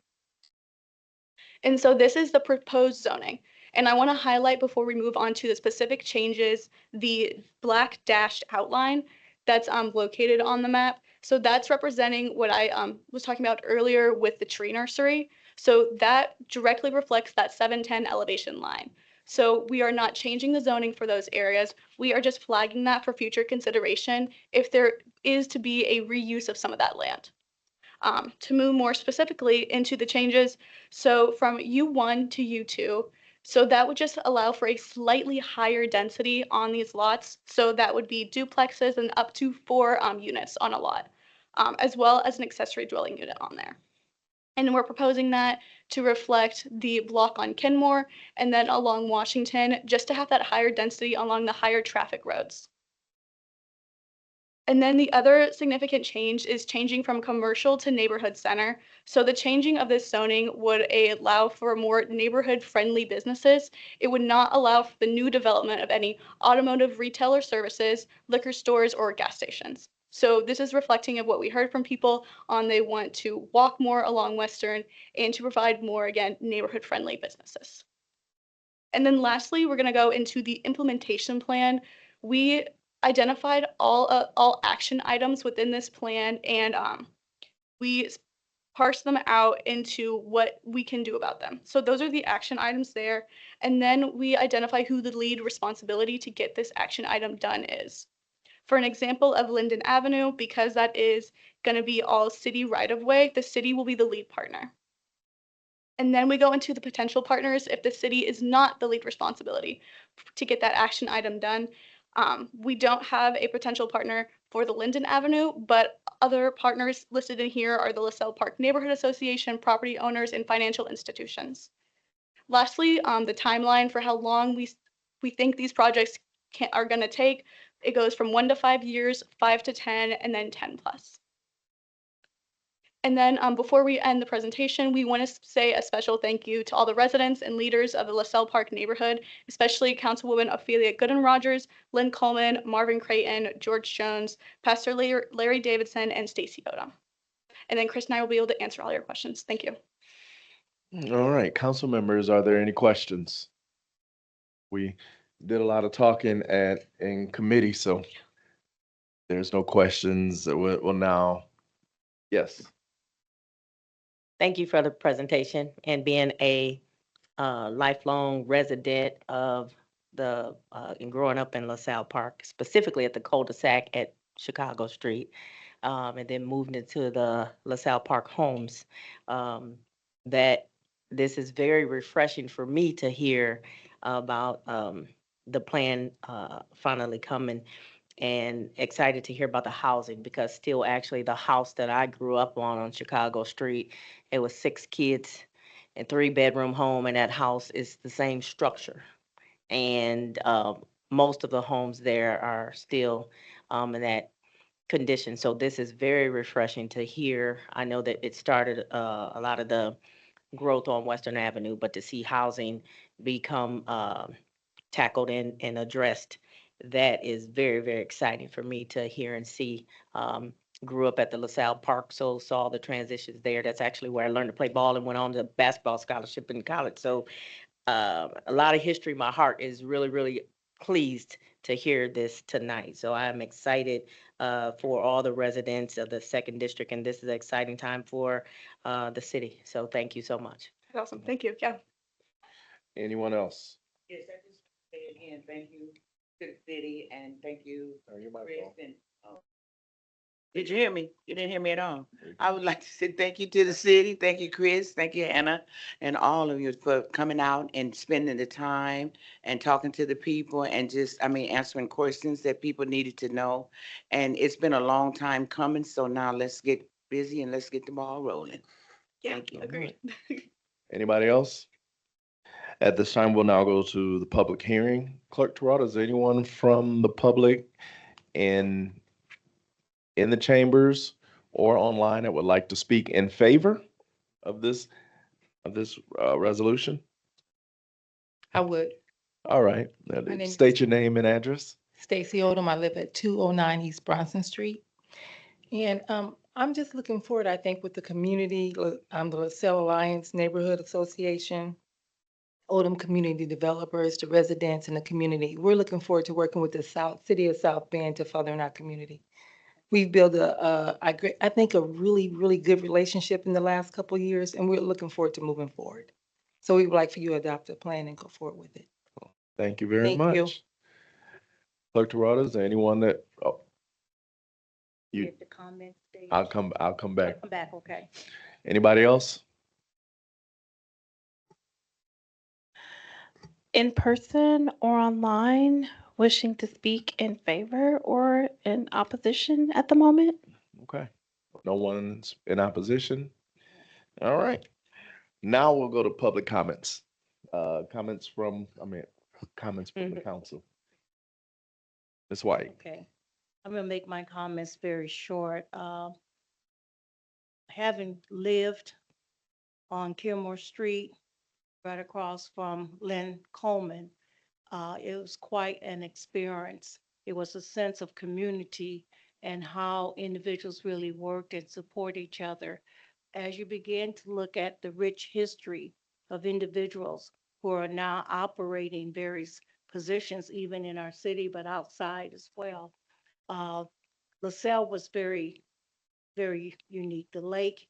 [SPEAKER 9] And so this is the proposed zoning. And I want to highlight before we move on to the specific changes, the black dashed outline that's located on the map. So that's representing what I was talking about earlier with the tree nursery. So that directly reflects that 710 elevation line. So we are not changing the zoning for those areas. We are just flagging that for future consideration if there is to be a reuse of some of that land. To move more specifically into the changes, so from U1 to U2, so that would just allow for a slightly higher density on these lots. So that would be duplexes and up to 4 units on a lot, as well as an accessory dwelling unit on there. And we're proposing that to reflect the block on Kenmore and then along Washington, just to have that higher density along the higher traffic roads. And then the other significant change is changing from commercial to neighborhood center. So the changing of this zoning would allow for more neighborhood-friendly businesses. It would not allow for the new development of any automotive retailer services, liquor stores, or gas stations. So this is reflecting of what we heard from people on they want to walk more along Western and to provide more, again, neighborhood-friendly businesses. And then lastly, we're going to go into the implementation plan. We identified all action items within this plan, and we parsed them out into what we can do about them. So those are the action items there. And then we identify who the lead responsibility to get this action item done is. For an example of Linden Avenue, because that is going to be all city right-of-way, the city will be the lead partner. And then we go into the potential partners if the city is not the lead responsibility to get that action item done. We don't have a potential partner for the Linden Avenue, but other partners listed in here are the LaSalle Park Neighborhood Association, property owners, and financial institutions. Lastly, the timeline for how long we think these projects are going to take, it goes from 1 to 5 years, 5 to 10, and then 10 plus. And then before we end the presentation, we want to say a special thank you to all the residents and leaders of the LaSalle Park neighborhood, especially Councilwoman Ophelia Gooden Rogers, Lynn Coleman, Marvin Creighton, George Jones, Pastor Larry Davidson, and Stacy Odom. And then Chris and I will be able to answer all your questions. Thank you.
[SPEAKER 1] All right, council members, are there any questions? We did a lot of talking in committee, so there's no questions. We'll now, yes.
[SPEAKER 6] Thank you for the presentation and being a lifelong resident of and growing up in LaSalle Park, specifically at the cul-de-sac at Chicago Street, and then moved into the LaSalle Park homes. That this is very refreshing for me to hear about the plan finally coming, and excited to hear about the housing, because still actually the house that I grew up on Chicago Street, it was 6 kids and 3-bedroom home, and that house is the same structure. And most of the homes there are still in that condition. So this is very refreshing to hear. I know that it started a lot of the growth on Western Avenue, but to see housing become tackled and addressed, that is very, very exciting for me to hear and see. Grew up at the LaSalle Park, so saw the transitions there. That's actually where I learned to play ball and went on to basketball scholarship in college. So a lot of history. My heart is really, really pleased to hear this tonight. So I'm excited for all the residents of the 2nd District, and this is an exciting time for the city. So thank you so much.
[SPEAKER 9] Awesome. Thank you. Yeah.
[SPEAKER 1] Anyone else?
[SPEAKER 7] Yes, I just say again, thank you to the city and thank you, Chris. And, did you hear me? You didn't hear me at all. I would like to say thank you to the city. Thank you, Chris. Thank you, Hannah, and all of you for coming out and spending the time and talking to the people and just, answering questions that people needed to know. And it's been a long time coming, so now let's get busy and let's get the ball rolling.
[SPEAKER 9] Yeah.
[SPEAKER 7] Thank you.
[SPEAKER 9] Agreed.
[SPEAKER 1] Anybody else? At this time, we'll now go to the public hearing. Clerk Terrell, is there anyone from the public in the chambers or online that would like to speak in favor of this resolution?
[SPEAKER 10] I would.
[SPEAKER 1] All right.
[SPEAKER 10] My name
[SPEAKER 1] State your name and address.
[SPEAKER 10] Stacy Odom. I live at 209 East Bronson Street. And I'm just looking forward, I think, with the community, the LaSalle Alliance Neighborhood Association, Odom Community Developers, the residents and the community. We're looking forward to working with the City of South Bend to further in our community. We've built I think, a really, really good relationship in the last couple of years, and we're looking forward to moving forward. So we would like for you to adopt a plan and go forward with it.
[SPEAKER 1] Thank you very
[SPEAKER 10] Thank you.
[SPEAKER 1] much. Clerk Terrell, is there anyone that, you,
[SPEAKER 5] Get the comment stage.
[SPEAKER 1] I'll come back.
[SPEAKER 5] Come back, okay.
[SPEAKER 1] Anybody else?
[SPEAKER 2] In person or online, wishing to speak in favor or in opposition at the moment?
[SPEAKER 1] Okay. No one's in opposition? All right. Now we'll go to public comments. Comments from the council. Ms. White.
[SPEAKER 5] Okay. I'm gonna make my comments very short. Having lived on Kilmore Street, right across from Lynn Coleman, it was quite an experience. It was a sense of community and how individuals really worked and support each other. As you begin to look at the rich history of individuals who are now operating various positions, even in our city, but outside as well. LaSalle was very, very unique. The lake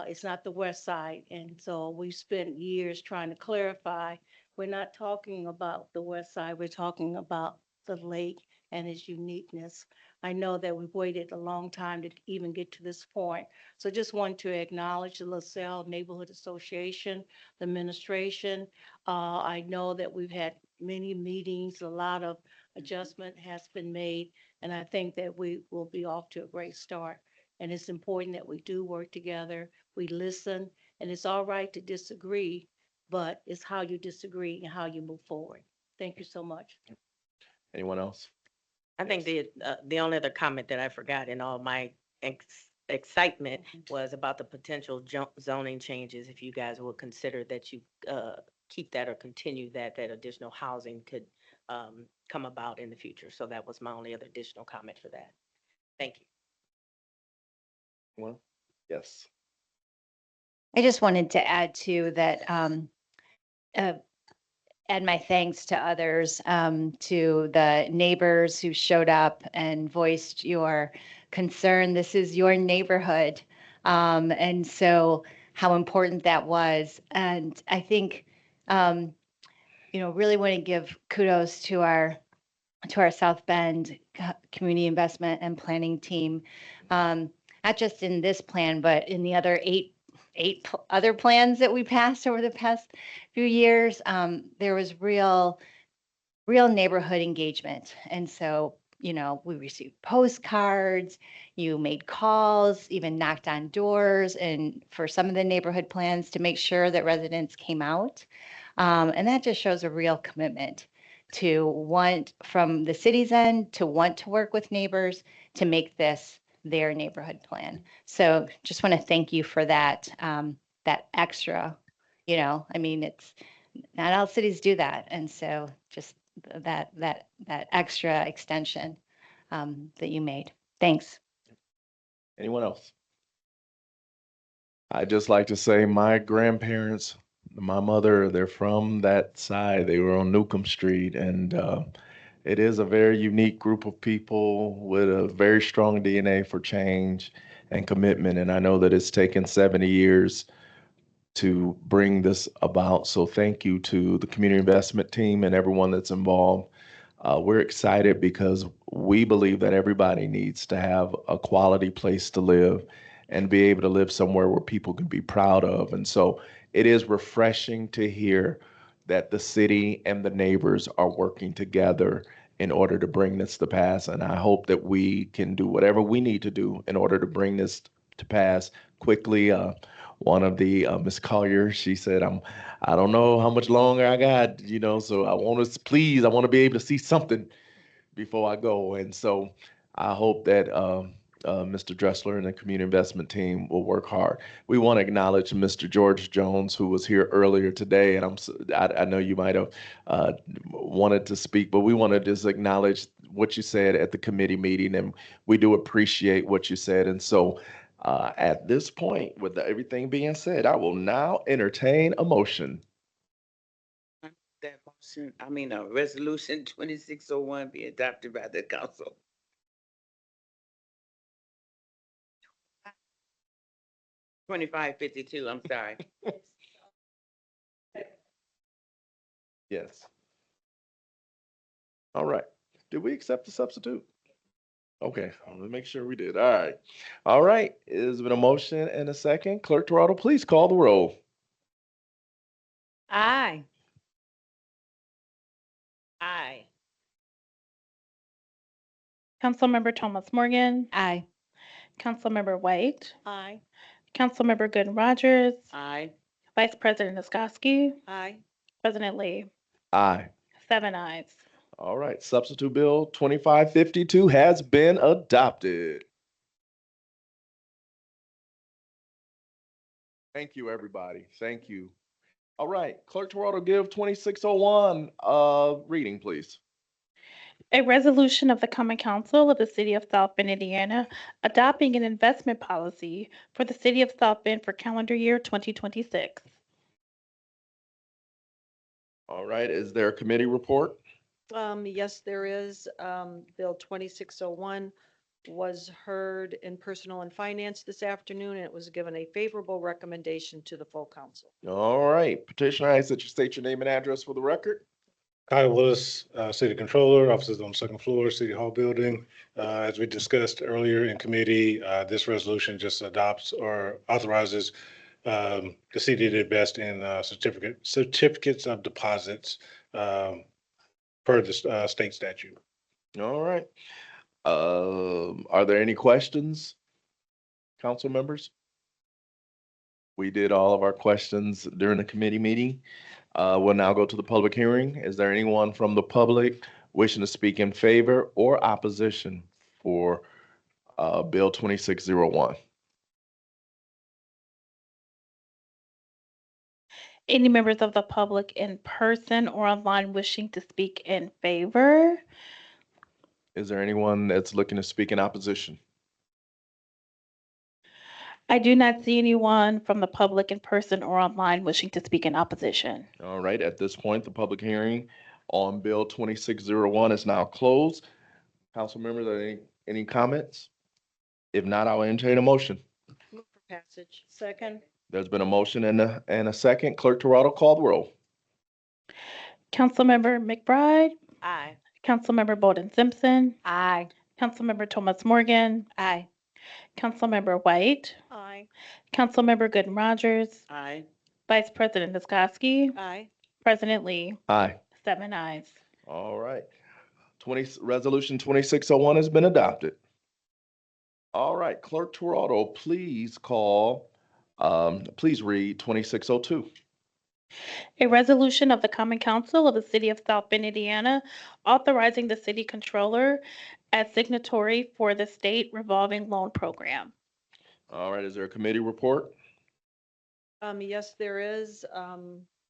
[SPEAKER 5] is not the west side. And so we spent years trying to clarify, we're not talking about the west side, we're talking about the lake and its uniqueness. I know that we've waited a long time to even get to this point. So just want to acknowledge the LaSalle Neighborhood Association, the administration. I know that we've had many meetings, a lot of adjustment has been made, and I think that we will be off to a great start. And it's important that we do work together, we listen, and it's all right to disagree, but it's how you disagree and how you move forward. Thank you so much.
[SPEAKER 1] Anyone else?
[SPEAKER 6] I think the only other comment that I forgot in all my excitement was about the potential zoning changes. If you guys will consider that you keep that or continue that, that additional housing could come about in the future. So that was my only other additional comment for that. Thank you.
[SPEAKER 1] Well, yes.
[SPEAKER 11] I just wanted to add to that, add my thanks to others, to the neighbors who showed up and voiced your concern. This is your neighborhood. And so how important that was. And I think, really want to give kudos to our South Bend Community Investment and Planning team, not just in this plan, but in the other eight other plans that we passed over the past few years. There was real neighborhood engagement. And so, we received postcards, you made calls, even knocked on doors, and for some of the neighborhood plans to make sure that residents came out. And that just shows a real commitment to want from the city's end to want to work with neighbors to make this their neighborhood plan. So just want to thank you for that, that extra, it's not all cities do that. And so just that extra extension that you made. Thanks.
[SPEAKER 1] Anyone else? I'd just like to say my grandparents, my mother, they're from that side. They were on Newcomb Street, and it is a very unique group of people with a very strong DNA for change and commitment. And I know that it's taken 70 years to bring this about. So thank you to the community investment team and everyone that's involved. We're excited because we believe that everybody needs to have a quality place to live and be able to live somewhere where people can be proud of. And so it is refreshing to hear that the city and the neighbors are working together in order to bring this to pass. And I hope that we can do whatever we need to do in order to bring this to pass quickly. One of the Ms. Collier, she said, I don't know how much longer I got, so I want to be able to see something before I go. And so I hope that Mr. Dressler and the community investment team will work hard. We want to acknowledge Mr. George Jones, who was here earlier today, and I know you might have wanted to speak, but we want to just acknowledge what you said at the committee meeting, and we do appreciate what you said. And so at this point, with everything being said, I will now entertain a motion.
[SPEAKER 7] That motion, resolution 2601 be adopted by the council. 2552, I'm sorry.
[SPEAKER 1] Yes. All right. Did we accept the substitute? Okay, let's make sure we did. All right. All right. There's been a motion and a second. Clerk Toronto, please call the roll.
[SPEAKER 3] Aye.
[SPEAKER 6] Aye.
[SPEAKER 2] Councilmember Thomas Morgan,
[SPEAKER 11] Aye.
[SPEAKER 2] Councilmember White,
[SPEAKER 5] Aye.
[SPEAKER 2] Councilmember Gooden Rogers,
[SPEAKER 7] Aye.
[SPEAKER 2] Vice President Niskoski,
[SPEAKER 5] Aye.
[SPEAKER 2] President Lee,
[SPEAKER 1] Aye.
[SPEAKER 2] 7 ayes.
[SPEAKER 1] All right. Substitute Bill 2552 has been adopted. Thank you, everybody. Thank you. All right. Clerk Toronto, give 2601 a reading, please.
[SPEAKER 2] A resolution of the Common Council of the City of South Bend, Indiana, adopting an investment policy for the City of South Bend for calendar year 2026.
[SPEAKER 1] All right. Is there a committee report?
[SPEAKER 12] Yes, there is. Bill 2601 was heard in Personal and Finance this afternoon, and it was given a favorable recommendation to the full council.
[SPEAKER 1] All right. Petitioner, I ask that you state your name and address for the record.
[SPEAKER 13] Kyle Willis, City Controller, offices on the second floor, City Hall building. As we discussed earlier in committee, this resolution just adopts or authorizes the city to invest in certificates of deposits per the state statute.
[SPEAKER 1] All right. Are there any questions, council members? We did all of our questions during the committee meeting. We'll now go to the public hearing. Is there anyone from the public wishing to speak in favor or opposition for Bill 2601?
[SPEAKER 2] Any members of the public in person or online wishing to speak in favor?
[SPEAKER 1] Is there anyone that's looking to speak in opposition?
[SPEAKER 2] I do not see anyone from the public in person or online wishing to speak in opposition.
[SPEAKER 1] All right, at this point, the public hearing on Bill 2601 is now closed. Council members, are there any comments? If not, I'll entertain a motion.
[SPEAKER 12] Move for passage.
[SPEAKER 5] Second.
[SPEAKER 1] There's been a motion and a second. Clerk Toronto, call the roll.
[SPEAKER 2] Councilmember McBride,
[SPEAKER 6] Aye.
[SPEAKER 2] Councilmember Bolden Simpson,
[SPEAKER 3] Aye.
[SPEAKER 2] Councilmember Thomas Morgan,
[SPEAKER 3] Aye.
[SPEAKER 2] Councilmember White,
[SPEAKER 5] Aye.
[SPEAKER 2] Councilmember Gooden Rogers,
[SPEAKER 7] Aye.
[SPEAKER 2] Vice President Niskoski,
[SPEAKER 5] Aye.
[SPEAKER 2] President Lee,
[SPEAKER 1] Aye.
[SPEAKER 2] 7 ayes.
[SPEAKER 1] All right. Resolution 2601 has been adopted. All right, Clerk Toronto, please read 2602.
[SPEAKER 2] A resolution of the Common Council of the City of South Bend, Indiana, authorizing the city controller as signatory for the state revolving loan program.
[SPEAKER 1] All right, is there a committee report?
[SPEAKER 12] Yes, there is.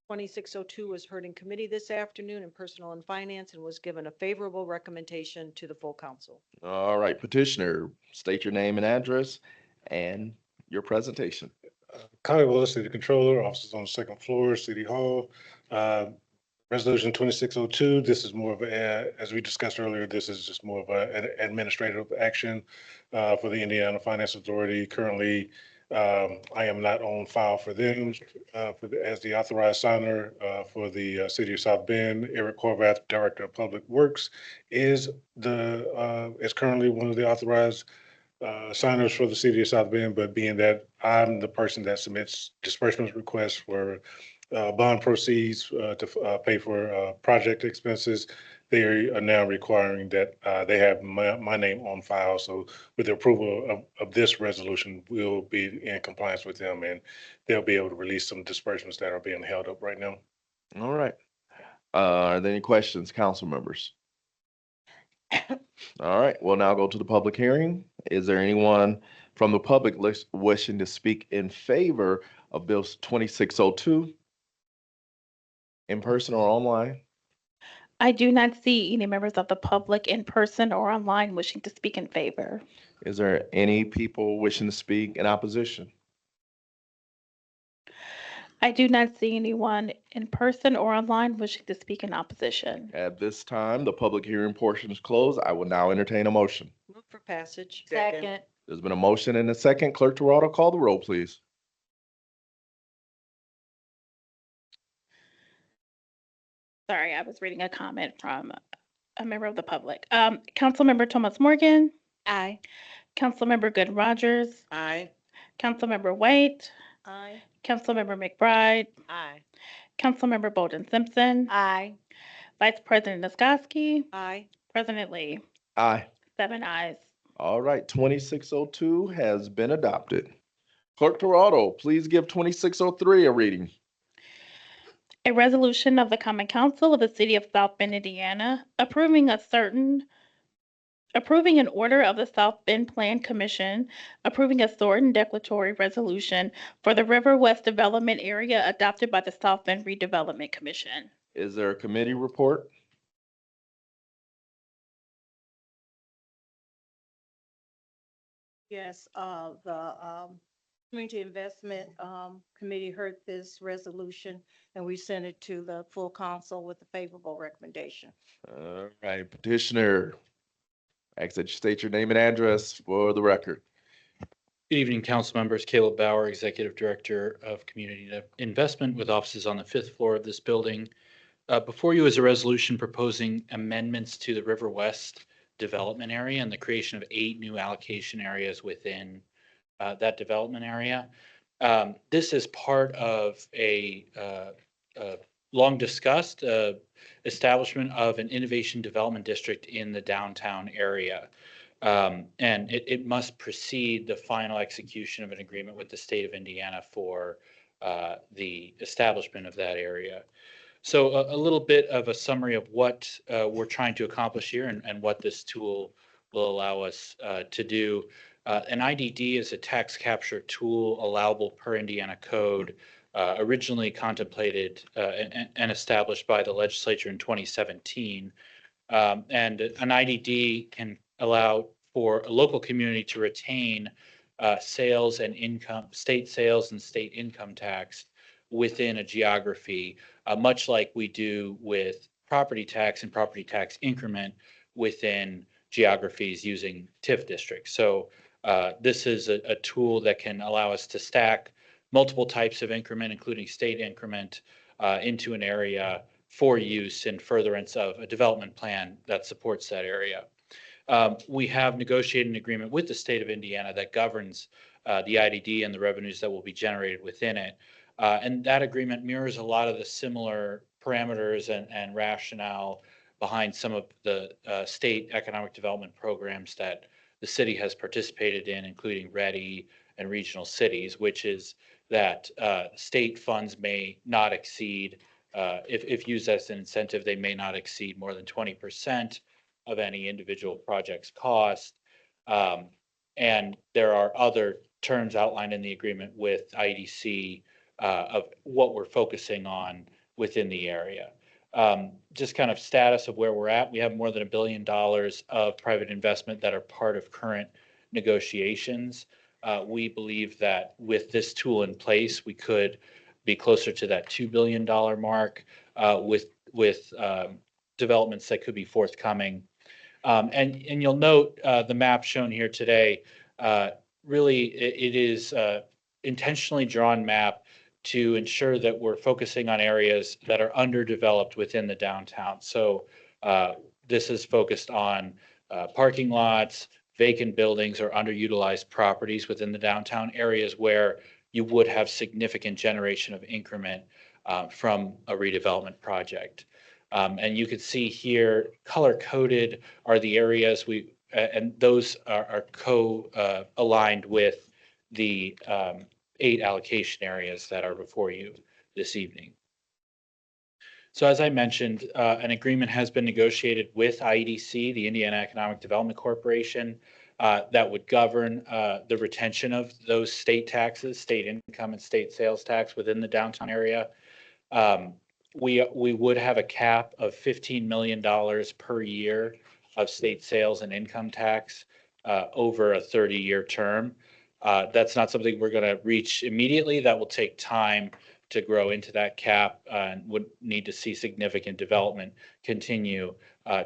[SPEAKER 12] 2602 was heard in committee this afternoon in Personal and Finance and was given a favorable recommendation to the full council.
[SPEAKER 1] All right, petitioner, state your name and address and your presentation.
[SPEAKER 13] Kyle Willis, City Controller, offices on the second floor, City Hall. Resolution 2602, this is more of as we discussed earlier, this is just more of an administrative action for the Indiana Finance Authority. Currently, I am not on file for them as the authorized signer for the City of South Bend. Eric Horvath, Director of Public Works, is currently one of the authorized signers for the City of South Bend, but being that I'm the person that submits disbursement requests for bond proceeds to pay for project expenses, they are now requiring that they have my name on file. So with the approval of this resolution, we'll be in compliance with them and they'll be able to release some disbursements that are being held up right now.
[SPEAKER 1] All right. Are there any questions, council members? All right, we'll now go to the public hearing. Is there anyone from the public wishing to speak in favor of Bill 2602? In person or online?
[SPEAKER 2] I do not see any members of the public in person or online wishing to speak in favor.
[SPEAKER 1] Is there any people wishing to speak in opposition?
[SPEAKER 2] I do not see anyone in person or online wishing to speak in opposition.
[SPEAKER 1] At this time, the public hearing portion is closed. I will now entertain a motion.
[SPEAKER 12] Move for passage.
[SPEAKER 3] Second.
[SPEAKER 1] There's been a motion and a second. Clerk Toronto, call the roll, please.
[SPEAKER 2] Sorry, I was reading a comment from a member of the public. Councilmember Thomas Morgan,
[SPEAKER 3] Aye.
[SPEAKER 2] Councilmember Gooden Rogers,
[SPEAKER 7] Aye.
[SPEAKER 2] Councilmember White,
[SPEAKER 5] Aye.
[SPEAKER 2] Councilmember McBride,
[SPEAKER 6] Aye.
[SPEAKER 2] Councilmember Bolden Simpson,
[SPEAKER 3] Aye.
[SPEAKER 2] Vice President Niskoski,
[SPEAKER 12] Aye.
[SPEAKER 2] President Lee,
[SPEAKER 1] Aye.
[SPEAKER 2] 7 ayes.
[SPEAKER 1] All right, 2602 has been adopted. Clerk Toronto, please give 2603 a reading.
[SPEAKER 2] A resolution of the Common Council of the City of South Bend, Indiana, approving an order of the South Bend Plan Commission, approving a certain declaratory resolution for the River West Development Area adopted by the South Bend Redevelopment Commission.
[SPEAKER 1] Is there a committee report?
[SPEAKER 5] Yes, the Community Investment Committee heard this resolution and we sent it to the full council with a favorable recommendation.
[SPEAKER 1] All right, petitioner, ask that you state your name and address for the record.
[SPEAKER 14] Good evening, council members. Caleb Bauer, Executive Director of Community Investment with offices on the 5th floor of this building. Before you is a resolution proposing amendments to the River West development area and the creation of 8 new allocation areas within that development area. This is part of a long discussed establishment of an innovation development district in the downtown area. And it must precede the final execution of an agreement with the state of Indiana for the establishment of that area. So a little bit of a summary of what we're trying to accomplish here and what this tool will allow us to do. An IDD is a tax capture tool allowable per Indiana code, originally contemplated and established by the legislature in 2017. And an IDD can allow for a local community to retain sales and income, state sales and state income tax within a geography, much like we do with property tax and property tax increment within geographies using TIF districts. So this is a tool that can allow us to stack multiple types of increment, including state increment, into an area for use in furtherance of a development plan that supports that area. We have negotiated an agreement with the state of Indiana that governs the IDD and the revenues that will be generated within it. And that agreement mirrors a lot of the similar parameters and rationale behind some of the state economic development programs that the city has participated in, including READY and regional cities, which is that state funds may not exceed, if used as an incentive, they may not exceed more than 20% of any individual project's cost. And there are other terms outlined in the agreement with IDC of what we're focusing on within the area. Just kind of status of where we're at. We have more than $1 billion of private investment that are part of current negotiations. We believe that with this tool in place, we could be closer to that $2 billion mark with developments that could be forthcoming. And you'll note the map shown here today. Really, it is intentionally drawn map to ensure that we're focusing on areas that are underdeveloped within the downtown. So this is focused on parking lots, vacant buildings, or underutilized properties within the downtown areas where you would have significant generation of increment from a redevelopment project. And you can see here, color-coded are the areas and those are co-aligned with the 8 allocation areas that are before you this evening. So as I mentioned, an agreement has been negotiated with IEDC, the Indiana Economic Development Corporation, that would govern the retention of those state taxes, state income and state sales tax within the downtown area. We would have a cap of $15 million per year of state sales and income tax over a 30-year term. That's not something we're going to reach immediately. That will take time to grow into that cap and would need to see significant development continue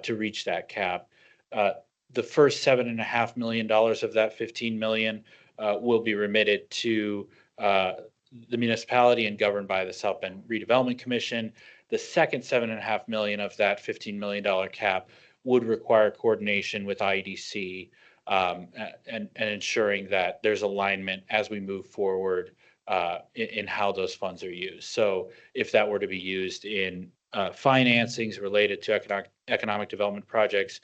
[SPEAKER 14] to reach that cap. The first $7.5 million of that $15 million will be remitted to the municipality and governed by the South Bend Redevelopment Commission. The second $7.5 million of that $15 million cap would require coordination with IEDC and ensuring that there's alignment as we move forward in how those funds are used. So if that were to be used in financings related to economic development projects,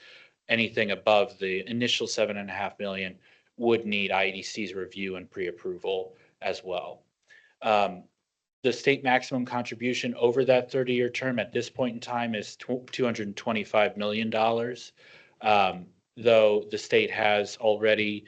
[SPEAKER 14] anything above the initial $7.5 million would need IEDC's review and pre-approval as well. The state maximum contribution over that 30-year term at this point in time is $225 million, though the state has already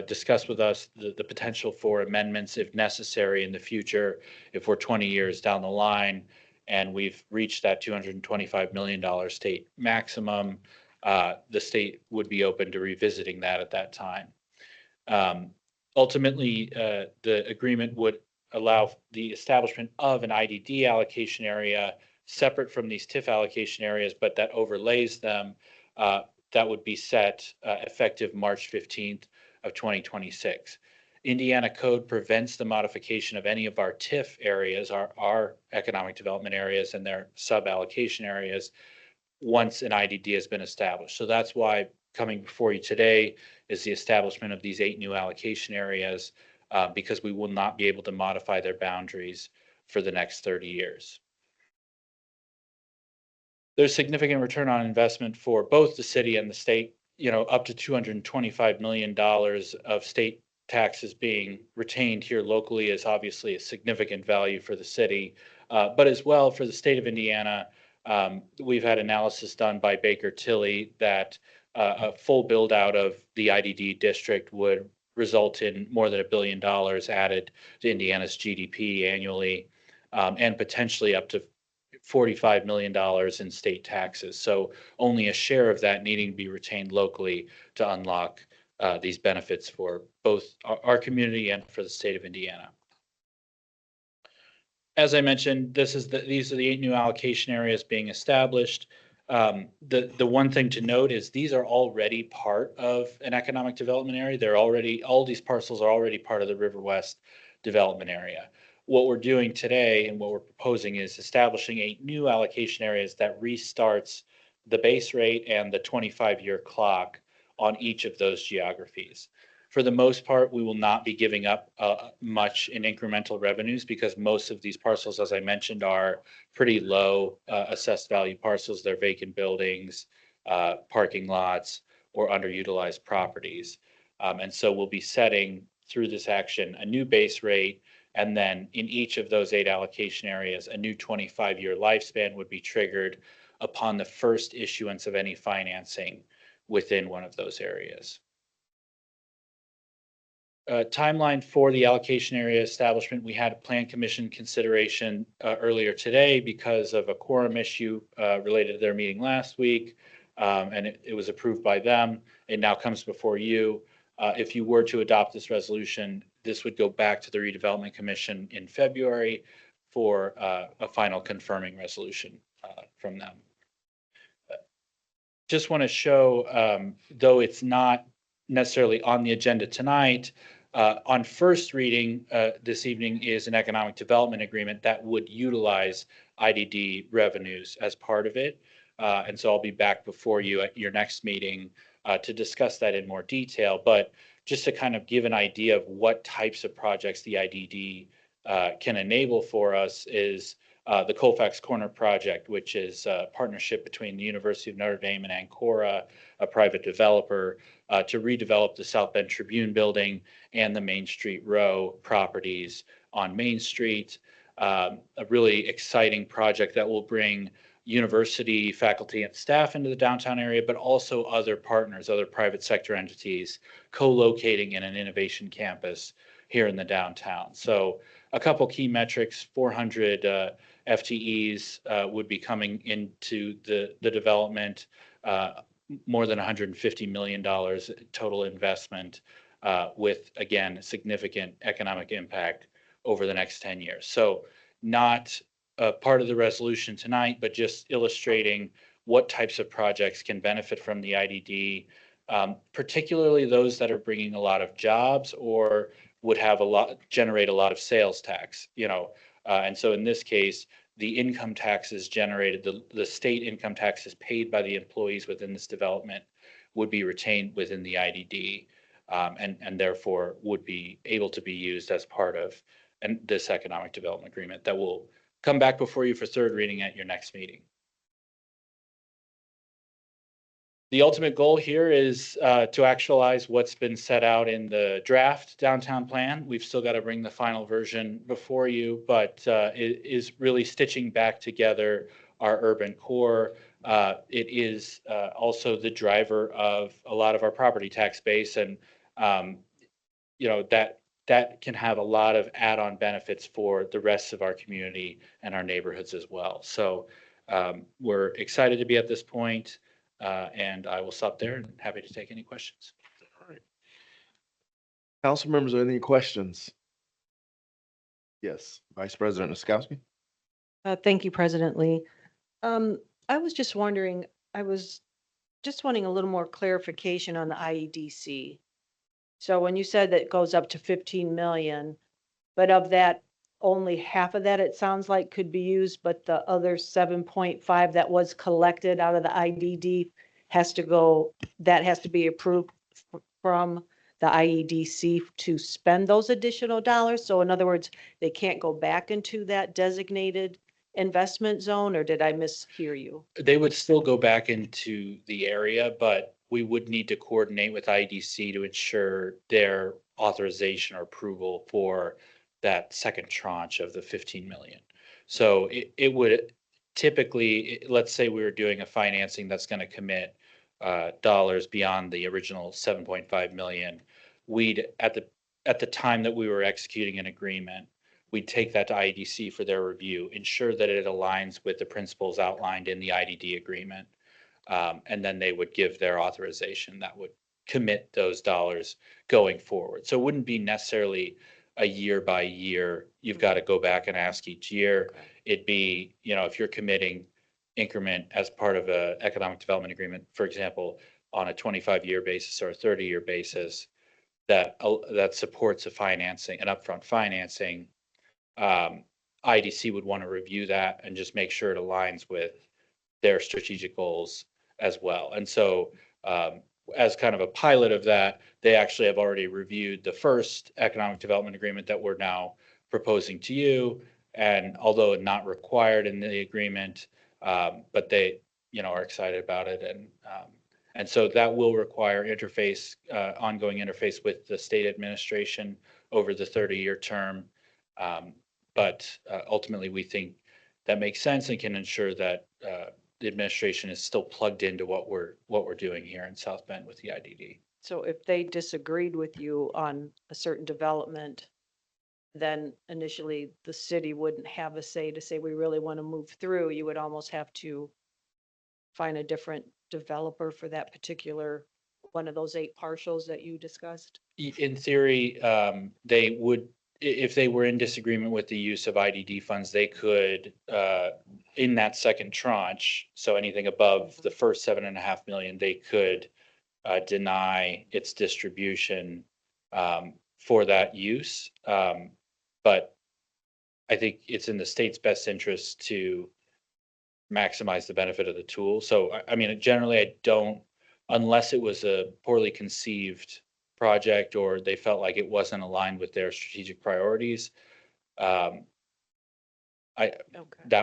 [SPEAKER 14] discussed with us the potential for amendments if necessary in the future, if we're 20 years down the line and we've reached that $225 million state maximum, the state would be open to revisiting that at that time. Ultimately, the agreement would allow the establishment of an IDD allocation area separate from these TIF allocation areas, but that overlays them. That would be set effective March 15th of 2026. Indiana code prevents the modification of any of our TIF areas, our economic development areas and their sub-allocation areas once an IDD has been established. So that's why coming before you today is the establishment of these 8 new allocation areas, because we will not be able to modify their boundaries for the next 30 years. There's significant return on investment for both the city and the state, up to $225 million of state taxes being retained here locally is obviously a significant value for the city, but as well for the state of Indiana. We've had analysis done by Baker Tilly that a full build out of the IDD district would result in more than $1 billion added to Indiana's GDP annually, and potentially up to $45 million in state taxes. So only a share of that needing to be retained locally to unlock these benefits for both our community and for the state of Indiana. As I mentioned, these are the 8 new allocation areas being established. The one thing to note is these are already part of an economic development area. All these parcels are already part of the River West development area. What we're doing today and what we're proposing is establishing 8 new allocation areas that restarts the base rate and the 25-year clock on each of those geographies. For the most part, we will not be giving up much in incremental revenues because most of these parcels, as I mentioned, are pretty low assessed value parcels. They're vacant buildings, parking lots, or underutilized properties. And so we'll be setting through this action a new base rate, and then in each of those 8 allocation areas, a new 25-year lifespan would be triggered upon the first issuance of any financing within one of those areas. Timeline for the allocation area establishment, we had a plan commission consideration earlier today because of a quorum issue related to their meeting last week, and it was approved by them. It now comes before you. If you were to adopt this resolution, this would go back to the redevelopment commission in February for a final confirming resolution from them. Just want to show, though it's not necessarily on the agenda tonight, on first reading this evening is an economic development agreement that would utilize IDD revenues as part of it. And so I'll be back before you at your next meeting to discuss that in more detail. But just to kind of give an idea of what types of projects the IDD can enable for us is the Colfax Corner project, which is a partnership between the University of Notre Dame and Ancora, a private developer, to redevelop the South Bend Tribune building and the Main Street Row properties on Main Street. A really exciting project that will bring university faculty and staff into the downtown area, but also other partners, other private sector entities, co-locating in an innovation campus here in the downtown. So a couple key metrics: 400 FTEs would be coming into the development, more than $150 million total investment, with, again, significant economic impact over the next 10 years. So not part of the resolution tonight, but just illustrating what types of projects can benefit from the IDD, particularly those that are bringing a lot of jobs or would have generate a lot of sales tax, and so in this case, the income taxes generated, the state income taxes paid by the employees within this development would be retained within the IDD, and therefore would be able to be used as part of this economic development agreement that will come back before you for third reading at your next meeting. The ultimate goal here is to actualize what's been set out in the draft downtown plan. We've still got to bring the final version before you, but it is really stitching back together our urban core. It is also the driver of a lot of our property tax base, and that can have a lot of add-on benefits for the rest of our community and our neighborhoods as well. So we're excited to be at this point. And I will stop there and happy to take any questions.
[SPEAKER 1] All right. Council members, are there any questions? Yes, Vice President Niskowski.
[SPEAKER 12] Thank you, President Lee. I was just wondering, I was just wanting a little more clarification on the IEDC. So when you said that it goes up to 15 million, but of that, only half of that, it sounds like, could be used, but the other 7.5 that was collected out of the IDD has to go, that has to be approved from the IEDC to spend those additional dollars. So in other words, they can't go back into that designated investment zone, or did I mishear you?
[SPEAKER 14] They would still go back into the area, but we would need to coordinate with IDC to ensure their authorization or approval for that second tranche of the 15 million. So it would typically, let's say we were doing a financing that's going to commit dollars beyond the original 7.5 million. We'd at the time that we were executing an agreement, we'd take that to IEDC for their review, ensure that it aligns with the principles outlined in the IDD agreement. And then they would give their authorization that would commit those dollars going forward. So it wouldn't be necessarily a year by year. You've got to go back and ask each year. It'd be, if you're committing increment as part of a economic development agreement, for example, on a 25-year basis or a 30-year basis, that supports a financing, an upfront financing, IDC would want to review that and just make sure it aligns with their strategic goals as well. And so as kind of a pilot of that, they actually have already reviewed the first economic development agreement that we're now proposing to you. And although not required in the agreement, but they, are excited about it. And so that will require ongoing interface with the state administration over the 30-year term. But ultimately, we think that makes sense and can ensure that the administration is still plugged into what we're doing here in South Bend with the IDD.
[SPEAKER 12] So if they disagreed with you on a certain development, then initially the city wouldn't have a say to say, we really want to move through. You would almost have to find a different developer for that particular one of those 8 partials that you discussed.
[SPEAKER 14] In theory, they would, if they were in disagreement with the use of IDD funds, they could, in that second tranche, so anything above the first 7.5 million, they could deny its distribution for that use. But I think it's in the state's best interest to maximize the benefit of the tool. So, I mean, generally, I don't, unless it was a poorly conceived project or they felt like it wasn't aligned with their strategic priorities, that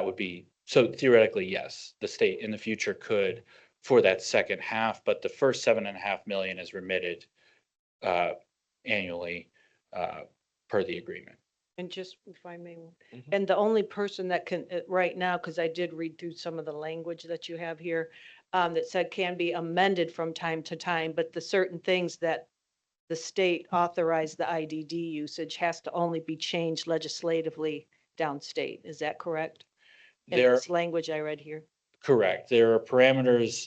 [SPEAKER 14] would be, so theoretically, yes, the state in the future could for that second half, but the first 7.5 million is remitted annually per the agreement.
[SPEAKER 12] And just, if I may, and the only person that can, right now, because I did read through some of the language that you have here, that said can be amended from time to time, but the certain things that the state authorized the IDD usage has to only be changed legislatively downstate. Is that correct? In this language I read here?
[SPEAKER 14] Correct. There are parameters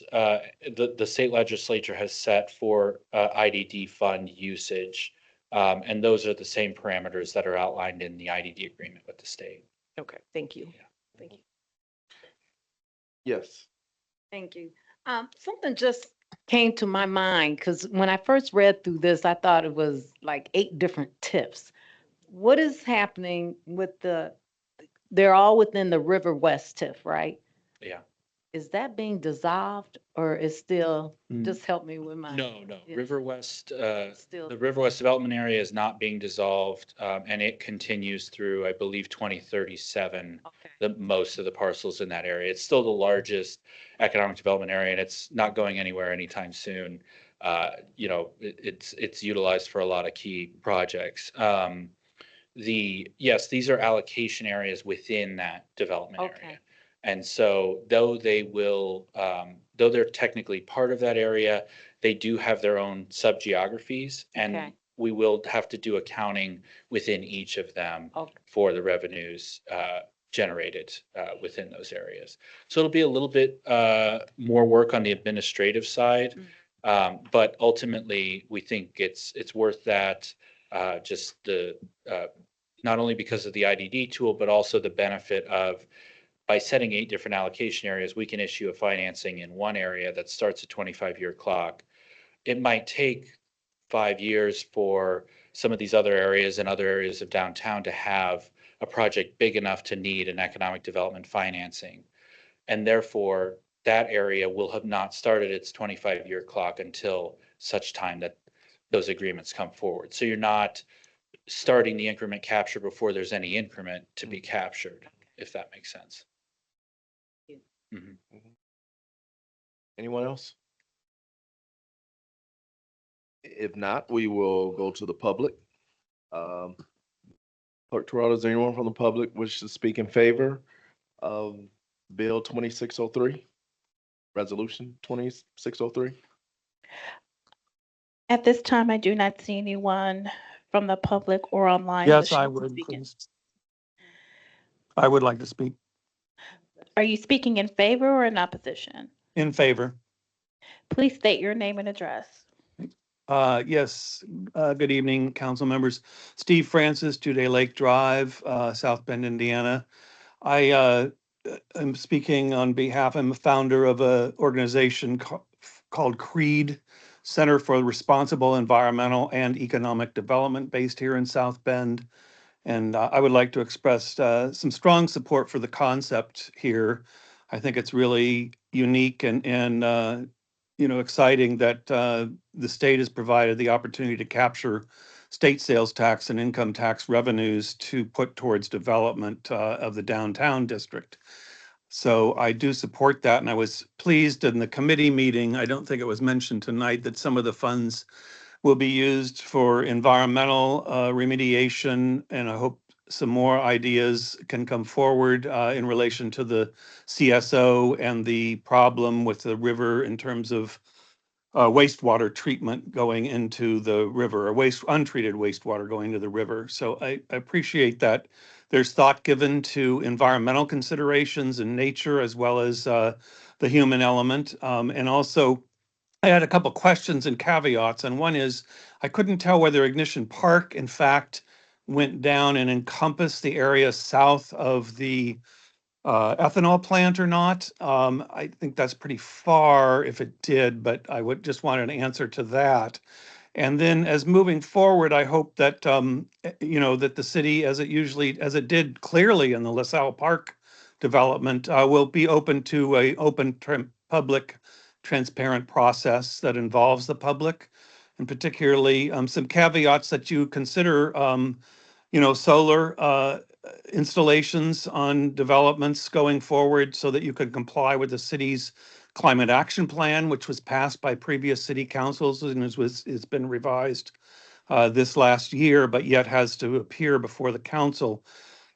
[SPEAKER 14] the state legislature has set for IDD fund usage. And those are the same parameters that are outlined in the IDD agreement with the state.
[SPEAKER 12] Okay, thank you.
[SPEAKER 14] Yeah.
[SPEAKER 12] Thank you.
[SPEAKER 1] Yes.
[SPEAKER 3] Thank you. Something just came to my mind because when I first read through this, I thought it was like 8 different tips. What is happening with they're all within the River West TIF, right?
[SPEAKER 14] Yeah.
[SPEAKER 3] Is that being dissolved or is still, just help me with my.
[SPEAKER 14] No.
[SPEAKER 3] Yeah.
[SPEAKER 14] River West,
[SPEAKER 3] Still.
[SPEAKER 14] the River West development area is not being dissolved, and it continues through, I believe, 2037.
[SPEAKER 3] Okay.
[SPEAKER 14] Most of the parcels in that area. It's still the largest economic development area, and it's not going anywhere anytime soon. It's utilized for a lot of key projects. Yes, these are allocation areas within that development area. And so though they're technically part of that area, they do have their own sub-geographies, and we will have to do accounting within each of them for the revenues generated within those areas. So it'll be a little bit more work on the administrative side, but ultimately we think it's worth that, just not only because of the IDD tool, but also the benefit of, by setting 8 different allocation areas, we can issue a financing in one area that starts a 25-year clock. It might take 5 years for some of these other areas and other areas of downtown to have a project big enough to need an economic development financing. And therefore, that area will have not started its 25-year clock until such time that those agreements come forward. So you're not starting the increment capture before there's any increment to be captured, if that makes sense. Mhm.
[SPEAKER 1] Anyone else? If not, we will go to the public. Clerk Toronto, is there anyone from the public wish to speak in favor of Bill 2603? Resolution 2603?
[SPEAKER 2] At this time, I do not see anyone from the public or online.
[SPEAKER 15] Yes,
[SPEAKER 2] wishing
[SPEAKER 15] I
[SPEAKER 2] to
[SPEAKER 15] would,
[SPEAKER 2] speak in.
[SPEAKER 15] please. I would like to speak
[SPEAKER 2] Are you speaking in favor or in opposition?
[SPEAKER 15] in favor.
[SPEAKER 2] Please state your name and address.
[SPEAKER 15] Yes, good evening, council members. Steve Francis, 2-Day Lake Drive, South Bend, Indiana. I am speaking on behalf, I'm a founder of an organization called CREED, Center for Responsible Environmental and Economic Development, based here in South Bend. And I would like to express some strong support for the concept here. I think it's really unique and exciting that the state has provided the opportunity to capture state sales tax and income tax revenues to put towards development of the downtown district. So I do support that, and I was pleased in the committee meeting, I don't think it was mentioned tonight, that some of the funds will be used for environmental remediation, and I hope some more ideas can come forward in relation to the CSO and the problem with the river in terms of wastewater treatment going into the river, or untreated wastewater going to the river. So I appreciate that there's thought given to environmental considerations and nature, as well as the human element. And also, I had a couple questions and caveats, and one is, I couldn't tell whether Ignition Park, in fact, went down and encompassed the area south of the ethanol plant or not. I think that's pretty far if it did, but I would just want an answer to that. And then as moving forward, I hope that, that the city, as it did clearly in the LaSalle Park development, will be open to a public, transparent process that involves the public, and particularly some caveats that you consider, solar installations on developments going forward so that you could comply with the city's climate action plan, which was passed by previous city councils and it's been revised this last year, but yet has to appear before the council.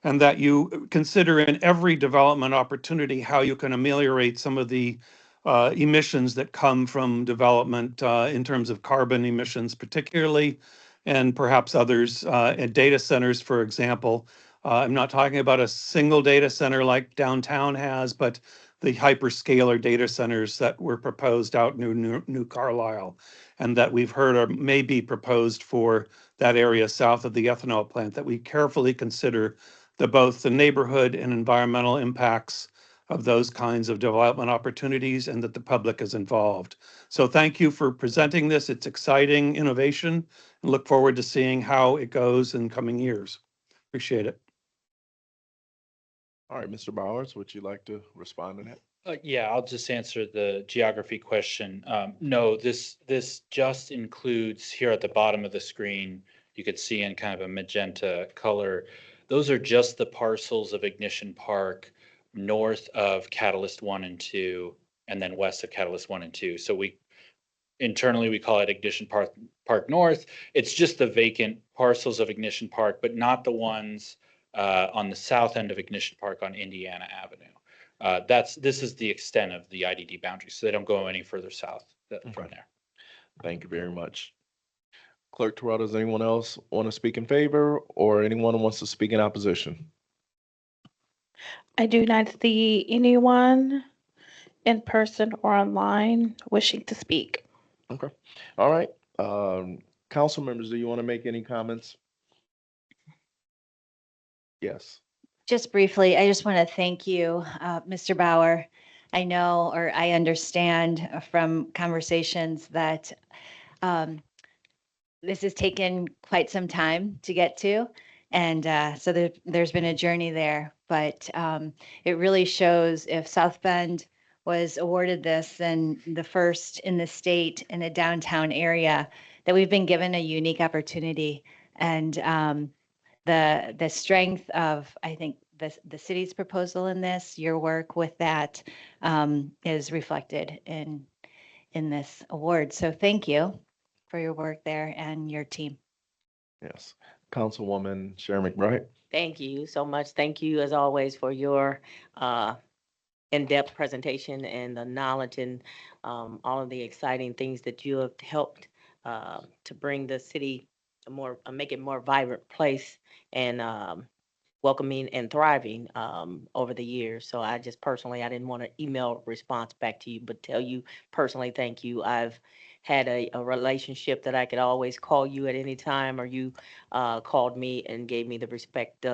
[SPEAKER 15] And that you consider in every development opportunity how you can ameliorate some of the emissions that come from development in terms of carbon emissions particularly, and perhaps others, and data centers, for example. I'm not talking about a single data center like downtown has, but the hyperscaler data centers that were proposed out in New Carlisle, and that we've heard are may be proposed for that area south of the ethanol plant, that we carefully consider both the neighborhood and environmental impacts of those kinds of development opportunities, and that the public is involved. So thank you for presenting this. It's exciting innovation, and look forward to seeing how it goes in coming years. Appreciate it.
[SPEAKER 1] All right, Mr. Bowers, would you like to respond to that?
[SPEAKER 14] Yeah, I'll just answer the geography question. No, this just includes here at the bottom of the screen, you could see in kind of a magenta color. Those are just the parcels of Ignition Park north of Catalyst 1 and 2, and then west of Catalyst 1 and 2. So internally we call it Ignition Park North. It's just the vacant parcels of Ignition Park, but not the ones on the south end of Ignition Park on Indiana Avenue. This is the extent of the IDD boundaries, so they don't go any further south from there.
[SPEAKER 1] Thank you very much. Clerk Toronto, does anyone else want to speak in favor, or anyone who wants to speak in opposition?
[SPEAKER 2] I do not see anyone in person or online wishing to speak.
[SPEAKER 1] Okay. All right. Council members, do you want to make any comments? Yes.
[SPEAKER 11] Just briefly, I just want to thank you, Mr. Bauer. I know, or I understand from conversations that this has taken quite some time to get to. And so there's been a journey there, but it really shows if South Bend was awarded this, then the first in the state in a downtown area, that we've been given a unique opportunity. And the strength of, I think, the city's proposal in this, your work with that is reflected in this award. So thank you for your work there and your team.
[SPEAKER 1] Yes. Councilwoman Sharon McBride.
[SPEAKER 6] Thank you so much. Thank you, as always, for your in-depth presentation and the knowledge and all of the exciting things that you have helped to bring the city make it a more vibrant place and welcoming and thriving over the years. So I just personally, I didn't want to email response back to you, but tell you personally, thank you. I've had a relationship that I could always call you at any time, or you called me and gave me the respect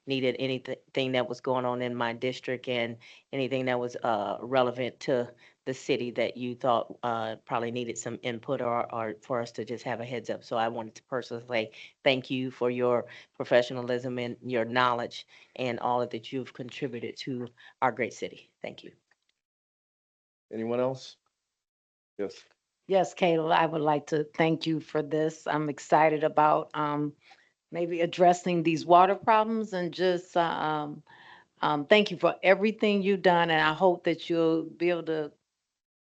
[SPEAKER 6] needed, anything that was going on in my district and anything that was relevant to the city that you thought probably needed some input or for us to just have a heads up. So I wanted to personally say thank you for your professionalism and your knowledge and all of that you've contributed to our great city. Thank you.
[SPEAKER 1] Anyone else? Yes.
[SPEAKER 3] Yes, Kayla, I would like to thank you for this. I'm excited about maybe addressing these water problems and just thank you for everything you've done. And I hope that you'll be able to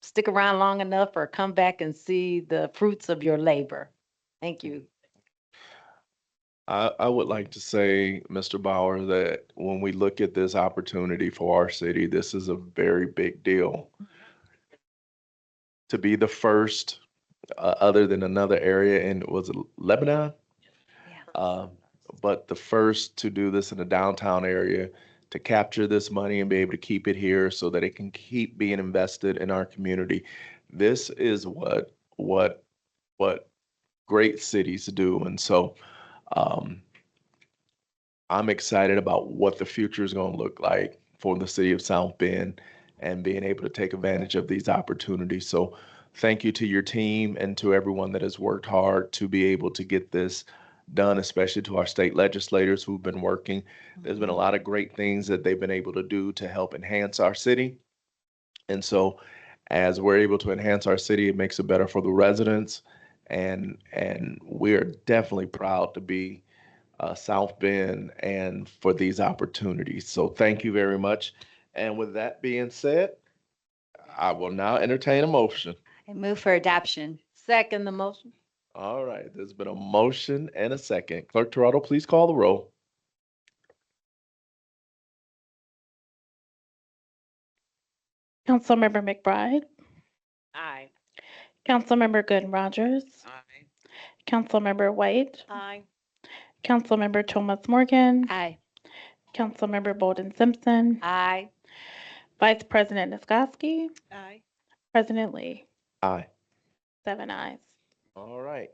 [SPEAKER 3] stick around long enough or come back and see the fruits of your labor. Thank you.
[SPEAKER 1] I would like to say, Mr. Bauer, that when we look at this opportunity for our city, this is a very big deal. To be the first, other than another area in, was it Lebanon?
[SPEAKER 11] Yeah.
[SPEAKER 1] But the first to do this in the downtown area, to capture this money and be able to keep it here so that it can keep being invested in our community. This is what great cities do. And so I'm excited about what the future is going to look like for the city of South Bend and being able to take advantage of these opportunities. So thank you to your team and to everyone that has worked hard to be able to get this done, especially to our state legislators who've been working. There's been a lot of great things that they've been able to do to help enhance our city. And so as we're able to enhance our city, it makes it better for the residents. And we're definitely proud to be South Bend and for these opportunities. So thank you very much. And with that being said, I will now entertain a motion.
[SPEAKER 11] I move for adoption.
[SPEAKER 3] Second the motion.
[SPEAKER 1] All right, there's been a motion and a second. Clerk Toronto, please call the roll.
[SPEAKER 2] Councilmember McBride,
[SPEAKER 6] Aye.
[SPEAKER 2] Councilmember Gooden Rogers,
[SPEAKER 7] Aye.
[SPEAKER 2] Councilmember White,
[SPEAKER 5] Aye.
[SPEAKER 2] Councilmember Thomas Morgan,
[SPEAKER 11] Aye.
[SPEAKER 2] Councilmember Bolden Simpson,
[SPEAKER 3] Aye.
[SPEAKER 2] Vice President Niskoski,
[SPEAKER 5] Aye.
[SPEAKER 2] President Lee.
[SPEAKER 1] Aye.
[SPEAKER 2] 7 ayes.
[SPEAKER 1] All right.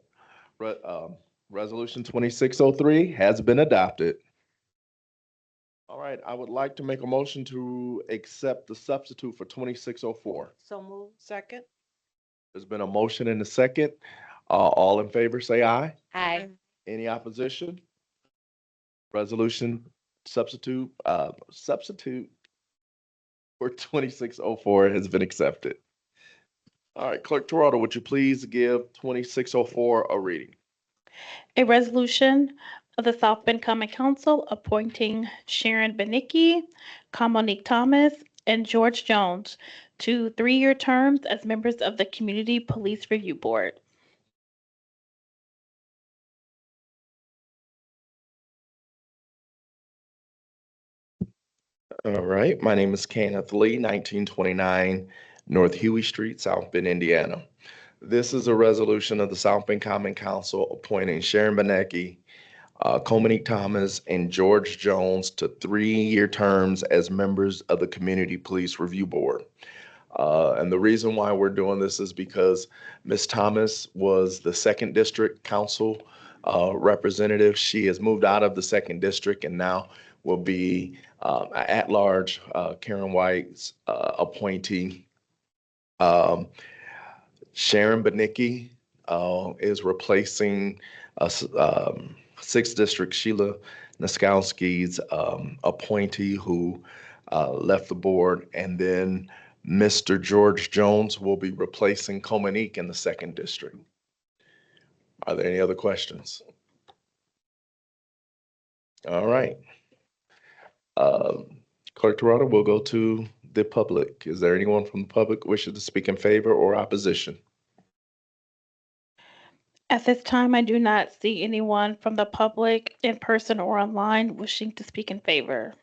[SPEAKER 1] Resolution 2603 has been adopted. All right, I would like to make a motion to accept the substitute for 2604.
[SPEAKER 5] So move. Second.
[SPEAKER 1] There's been a motion and a second. All in favor, say aye.
[SPEAKER 11] Aye.
[SPEAKER 1] Any opposition? Resolution substitute for 2604 has been accepted. All right, Clerk Toronto, would you please give 2604 a reading?
[SPEAKER 2] A resolution of the South Bend Common Council appointing Sharon Benicki, Monique Thomas, and George Jones to 3-year terms as members of the Community Police Review Board.
[SPEAKER 1] All right, my name is Kenneth Lee, 1929 North Huey Street, South Bend, Indiana. This is a resolution of the South Bend Common Council appointing Sharon Benicki, Monique Thomas, and George Jones to 3-year terms as members of the Community Police Review Board. And the reason why we're doing this is because Ms. Thomas was the 2nd District Council representative. She has moved out of the 2nd District and now will be at-large Karen White's appointee. Sharon Benicki is replacing 6th District Sheila Niskowski's appointee who left the board. And then Mr. George Jones will be replacing Comanique in the 2nd District. Are there any other questions? All right. Clerk Toronto, we'll go to the public. Is there anyone from the public wishing to speak in favor or opposition?
[SPEAKER 2] At this time, I do not see anyone from the public in person or online wishing to speak in favor.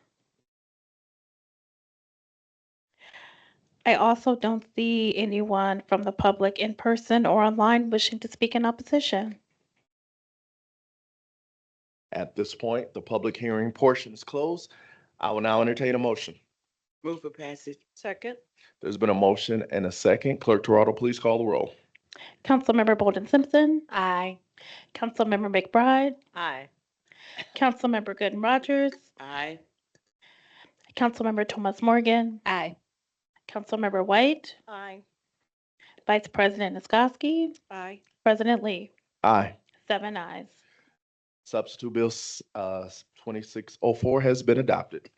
[SPEAKER 2] I also don't see anyone from the public in person or online wishing to speak in opposition.
[SPEAKER 1] At this point, the public hearing portion is closed. I will now entertain a motion.
[SPEAKER 7] Move for passage.
[SPEAKER 5] Second.
[SPEAKER 1] There's been a motion and a second. Clerk Toronto, please call the roll.
[SPEAKER 2] Councilmember Bolden Simpson,
[SPEAKER 3] Aye.
[SPEAKER 2] Councilmember McBride,
[SPEAKER 6] Aye.
[SPEAKER 2] Councilmember Gooden Rogers,
[SPEAKER 7] Aye.
[SPEAKER 2] Councilmember Thomas Morgan,
[SPEAKER 11] Aye.
[SPEAKER 2] Councilmember White,
[SPEAKER 5] Aye.
[SPEAKER 2] Vice President Niskoski,
[SPEAKER 5] Aye.
[SPEAKER 2] President Lee.
[SPEAKER 1] Aye.
[SPEAKER 2] 7 ayes.
[SPEAKER 1] Substitute Bill 2604 has been adopted.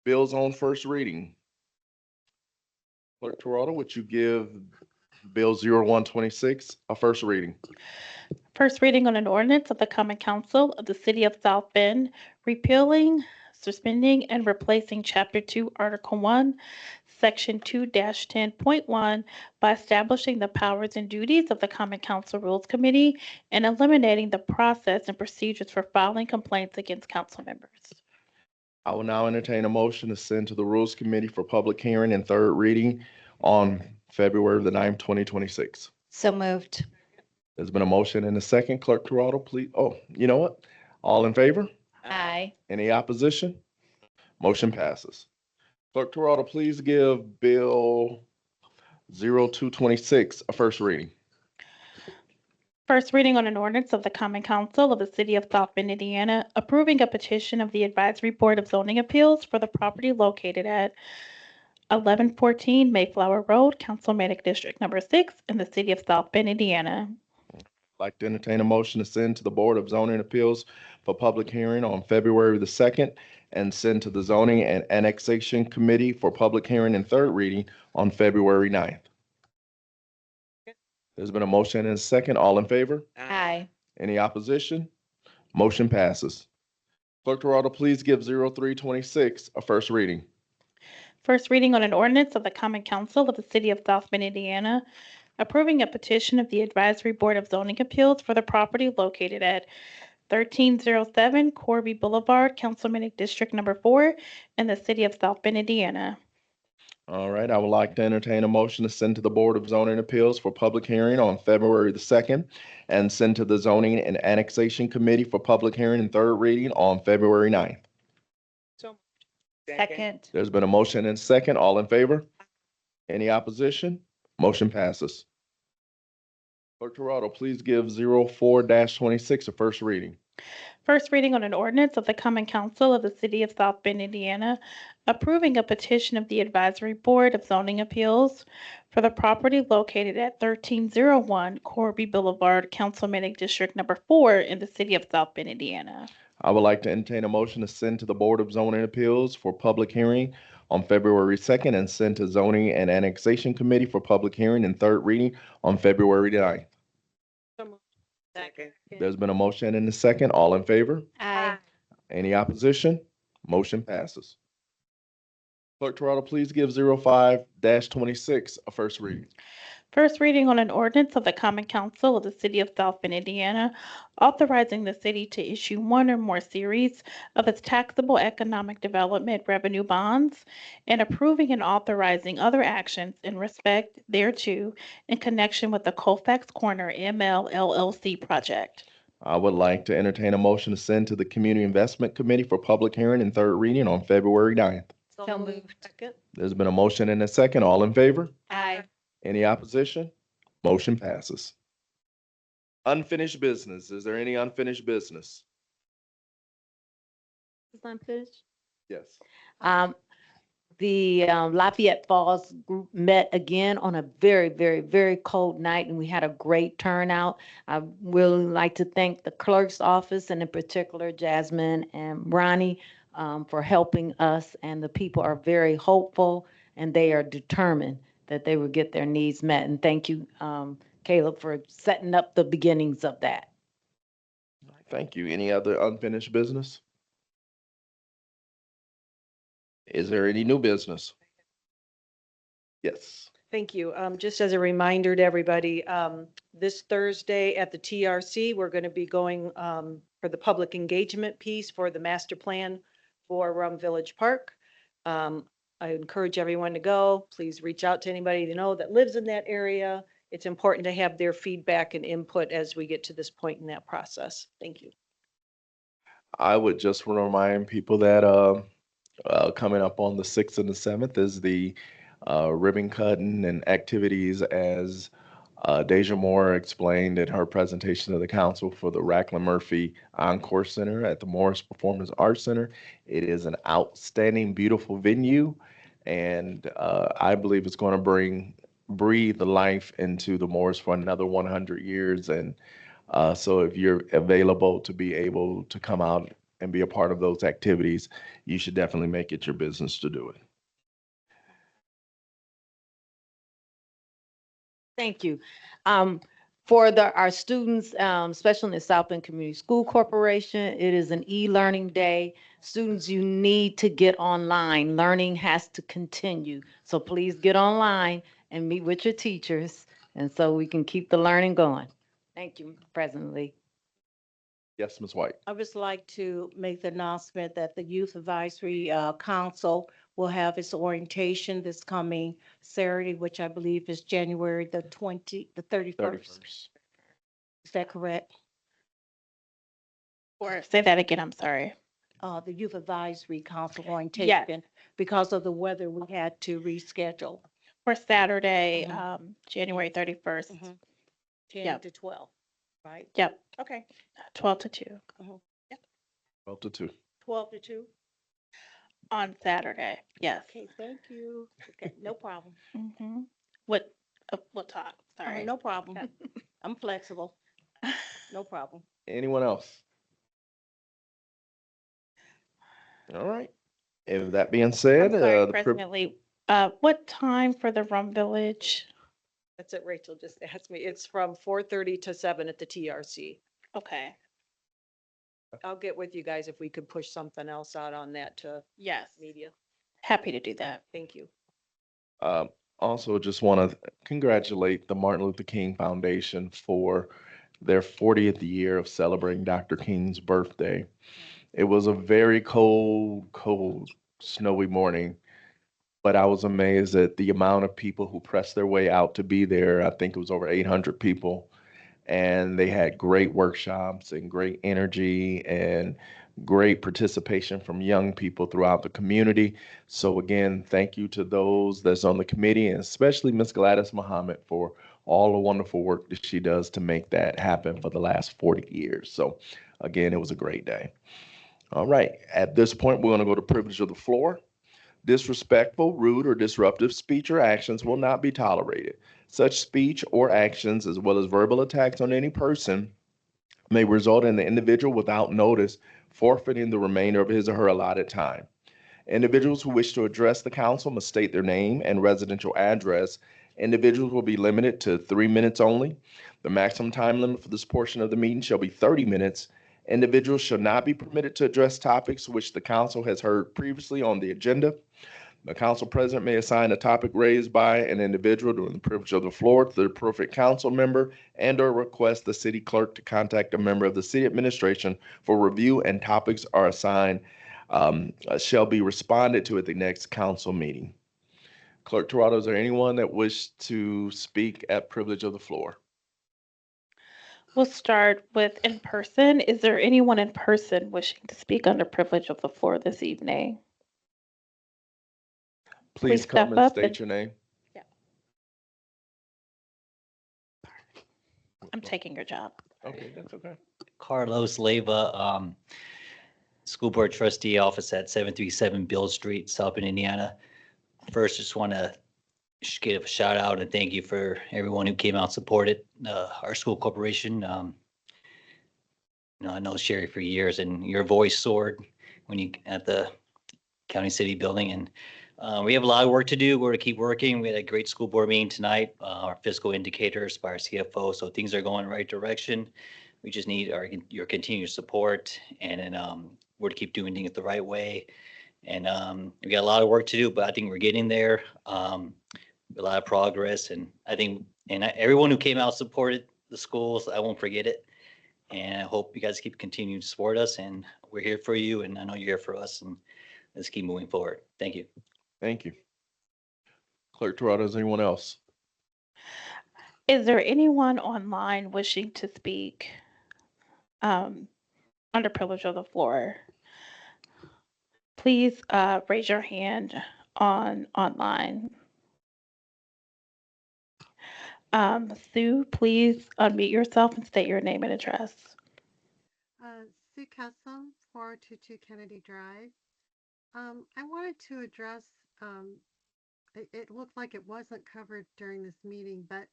[SPEAKER 1] Bills on first reading. Clerk Toronto, would you give Bill 0126 a first reading?
[SPEAKER 2] First reading on an ordinance of the Common Council of the City of South Bend, repealing, suspending, and replacing Chapter 2, Article 1, Section 2-10.1 by establishing the powers and duties of the Common Council Rules Committee and eliminating the process and procedures for filing complaints against council members.
[SPEAKER 1] I will now entertain a motion to send to the Rules Committee for public hearing and third reading on February the 9th, 2026.
[SPEAKER 11] So moved.
[SPEAKER 1] There's been a motion and a second. Clerk Toronto, please. Oh, you know what? All in favor?
[SPEAKER 11] Aye.
[SPEAKER 1] Any opposition? Motion passes. Clerk Toronto, please give Bill 0226 a first reading.
[SPEAKER 2] First reading on an ordinance of the Common Council of the City of South Bend, Indiana, approving a petition of the Advisory Board of Zoning Appeals for the property located at 1114 Mayflower Road, Councilmanic District Number 6 in the City of South Bend, Indiana.
[SPEAKER 1] I'd like to entertain a motion to send to the Board of Zoning Appeals for public hearing on February the 2nd and send to the Zoning and Annexation Committee for public hearing and third reading on February 9th. There's been a motion and a second. All in favor?
[SPEAKER 11] Aye.
[SPEAKER 1] Any opposition? Motion passes. Clerk Toronto, please give 0326 a first reading.
[SPEAKER 2] First reading on an ordinance of the Common Council of the City of South Bend, Indiana, approving a petition of the Advisory Board of Zoning Appeals for the property located at 1307 Corby Boulevard, Councilmanic District Number 4 in the City of South Bend, Indiana.
[SPEAKER 1] All right, I would like to entertain a motion to send to the Board of Zoning Appeals for public hearing on February the 2nd and send to the Zoning and Annexation Committee for public hearing and third reading on February 9th.
[SPEAKER 11] Second.
[SPEAKER 1] There's been a motion and a second. All in favor? Any opposition? Motion passes. Clerk Toronto, please give 04-26 a first reading.
[SPEAKER 2] First reading on an ordinance of the Common Council of the City of South Bend, Indiana, approving a petition of the Advisory Board of Zoning Appeals for the property located at 1301 Corby Boulevard, Councilmanic District Number 4 in the City of South Bend, Indiana.
[SPEAKER 1] I would like to entertain a motion to send to the Board of Zoning Appeals for public hearing on February 2nd and send to Zoning and Annexation Committee for public hearing and third reading on February 9th.
[SPEAKER 7] Second.
[SPEAKER 1] There's been a motion and a second. All in favor?
[SPEAKER 11] Aye.
[SPEAKER 1] Any opposition? Motion passes. Clerk Toronto, please give 05-26 a first reading.
[SPEAKER 2] First reading on an ordinance of the Common Council of the City of South Bend, Indiana, authorizing the city to issue one or more series of its taxable economic development revenue bonds and approving and authorizing other actions in respect thereto in connection with the Colfax Corner ML LLC project.
[SPEAKER 1] I would like to entertain a motion to send to the Community Investment Committee for public hearing and third reading on February 9th.
[SPEAKER 11] So moved.
[SPEAKER 5] Second.
[SPEAKER 1] There's been a motion and a second. All in favor?
[SPEAKER 11] Aye.
[SPEAKER 1] Any opposition? Motion passes. Unfinished business. Is there any unfinished business?
[SPEAKER 3] Is unfinished?
[SPEAKER 1] Yes.
[SPEAKER 3] The Lafayette Falls group met again on a very, very, very cold night, and we had a great turnout. I really like to thank the clerk's office, and in particular Jasmine and Ronnie, for helping us. And the people are very hopeful, and they are determined that they will get their needs met. And thank you, Caleb, for setting up the beginnings of that.
[SPEAKER 1] Thank you. Any other unfinished business? Is there any new business? Yes.
[SPEAKER 12] Thank you. Just as a reminder to everybody, this Thursday at the TRC, we're going to be going for the public engagement piece for the master plan for Rum Village Park. I encourage everyone to go. Please reach out to anybody you know that lives in that area. It's important to have their feedback and input as we get to this point in that process. Thank you.
[SPEAKER 1] I would just remind people that coming up on the 6th and the 7th is the ribbon cutting and activities, as Deja Moore explained in her presentation to the council, for the Racklin Murphy Encore Center at the Morris Performance Arts Center. It is an outstanding, beautiful venue, and I believe it's going to breathe the life into the Morris for another 100 years. And so if you're available to be able to come out and be a part of those activities, you should definitely make it your business to do it.
[SPEAKER 3] Thank you. For our students, especially in the South Bend Community School Corporation, it is an e-learning day. Students, you need to get online. Learning has to continue. So please get online and meet with your teachers, and so we can keep the learning going. Thank you, President Lee.
[SPEAKER 1] Yes, Ms. White.
[SPEAKER 5] I would just like to make the announcement that the Youth Advisory Council will have its orientation this coming Saturday, which I believe is January the 31st. Is that correct?
[SPEAKER 2] Or say that again, I'm sorry.
[SPEAKER 5] The Youth Advisory Council orientation, because of the weather, we had to reschedule.
[SPEAKER 2] For Saturday, January 31st.
[SPEAKER 5] 10
[SPEAKER 2] Yep.
[SPEAKER 5] to 12, right?
[SPEAKER 2] Yep,
[SPEAKER 5] Okay,
[SPEAKER 2] 12 to 2
[SPEAKER 1] 12 to 2.
[SPEAKER 5] 12 to 2.
[SPEAKER 2] on Saturday. Yes.
[SPEAKER 5] Okay, thank you. Okay, no problem.
[SPEAKER 2] Mm-hmm. What, we'll talk.
[SPEAKER 5] Oh,
[SPEAKER 2] Sorry.
[SPEAKER 5] no problem. I'm flexible. No problem.
[SPEAKER 1] Anyone else? All right. And that being said,
[SPEAKER 2] I'm sorry,
[SPEAKER 1] the
[SPEAKER 2] President Lee, what time for the Rum Village?
[SPEAKER 12] That's it, Rachel just asked me. It's from 4:30 to 7 at the TRC.
[SPEAKER 2] Okay,
[SPEAKER 12] I'll get with you guys if we could push something else out on that to
[SPEAKER 2] yes,
[SPEAKER 12] media.
[SPEAKER 2] happy to do that.
[SPEAKER 12] Thank you.
[SPEAKER 1] Also, just want to congratulate the Martin Luther King Foundation for their 40th year of celebrating Dr. King's birthday. It was a very cold, snowy morning, but I was amazed at the amount of people who pressed their way out to be there. I think it was over 800 people, and they had great workshops and great energy and great participation from young people throughout the community. So again, thank you to those that's on the committee, and especially Ms. Gladys Muhammad for all the wonderful work that she does to make that happen for the last 40 years. So again, it was a great day. All right, at this point, we're going to go to privilege of the floor. Disrespectful, rude, or disruptive speech or actions will not be tolerated. Such speech or actions, as well as verbal attacks on any person, may result in the individual without notice forfeiting the remainder of his or her allotted time. Individuals who wish to address the council must state their name and residential address. Individuals will be limited to 3 minutes only. The maximum time limit for this portion of the meeting shall be 30 minutes. Individuals shall not be permitted to address topics which the council has heard previously on the agenda. The council president may assign a topic raised by an individual during the privilege of the floor to the appropriate council member, and/or request the city clerk to contact a member of the city administration for review, and topics are assigned shall be responded to at the next council meeting. Clerk Tirado, is there anyone that wished to speak at privilege of the floor?
[SPEAKER 2] We'll start with in person. Is there anyone in person wishing to speak under privilege of the floor this evening?
[SPEAKER 1] Please come and state your name.
[SPEAKER 2] Yeah. I'm taking your job.
[SPEAKER 1] Okay, that's okay.
[SPEAKER 16] Carlos Leyva, School Board Trustee Office at 737 Beale Street, South Bend, Indiana. first, just want to give a shout out and thank you for everyone who came out and supported our school corporation. I know Sherry for years, and your voice soared when you at the county city building, and we have a lot of work to do. We're to keep working. We had a great school board meeting tonight. Our fiscal indicators by our CFO, so things are going in the right direction. We just need your continued support, and then we're to keep doing things the right way. And we got a lot of work to do, but I think we're getting there. A lot of progress, and I think everyone who came out supported the schools. I won't forget it, and I hope you guys keep continuing to support us. And we're here for you, and I know you're here for us. And let's keep moving forward. Thank you.
[SPEAKER 1] Thank you. Clerk Toronto, is anyone else?
[SPEAKER 2] Is there anyone online wishing to speak under privilege of the floor? Please raise your hand online. Sue, please unmute yourself and state your name and address.
[SPEAKER 17] Sue Cussom, 422 Kennedy Drive. I wanted to address, it looked like it wasn't covered during this meeting, but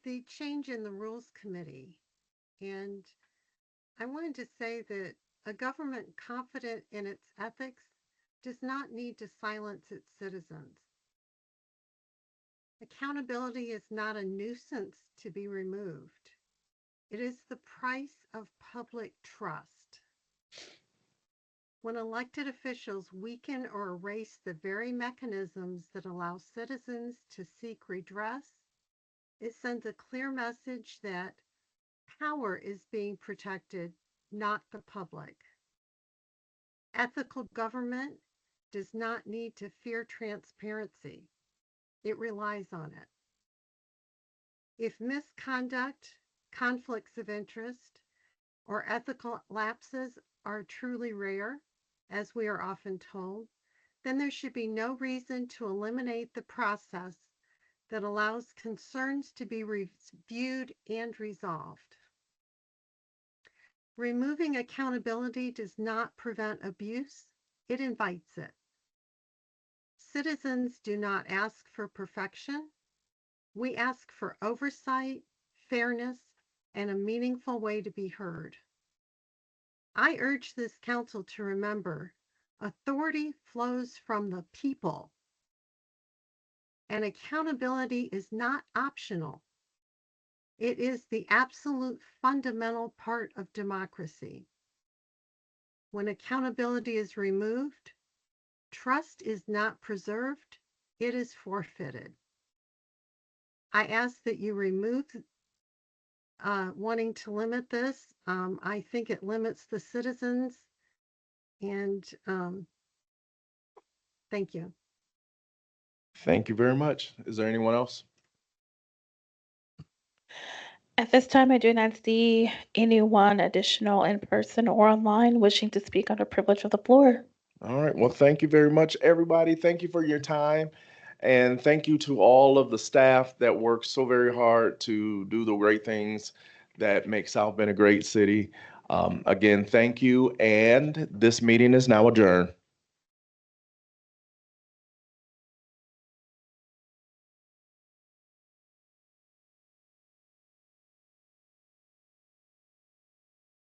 [SPEAKER 17] the change in the Rules Committee. And I wanted to say that a government confident in its ethics does not need to silence its citizens. Accountability is not a nuisance to be removed. It is the price of public trust. When elected officials weaken or erase the very mechanisms that allow citizens to seek redress, it sends a clear message that power is being protected, not the public. Ethical government does not need to fear transparency. It relies on it. If misconduct, conflicts of interest, or ethical lapses are truly rare, as we are often told, then there should be no reason to eliminate the process that allows concerns to be reviewed and resolved. Removing accountability does not prevent abuse, it invites it. Citizens do not ask for perfection. We ask for oversight, fairness, and a meaningful way to be heard. I urge this council to remember, authority flows from the people, and accountability is not optional. It is the absolute fundamental part of democracy. When accountability is removed, trust is not preserved, it is forfeited. I ask that you remove wanting to limit this. I think it limits the citizens, and thank you.
[SPEAKER 1] Thank you very much. Is there anyone else?
[SPEAKER 2] At this time, I do not see anyone additional in person or online wishing to speak under privilege of the floor.
[SPEAKER 1] All right. Well, thank you very much, everybody. Thank you for your time. And thank you to all of the staff that work so very hard to do the great things that make South Bend a great city. Again, thank you. And this meeting is now adjourned.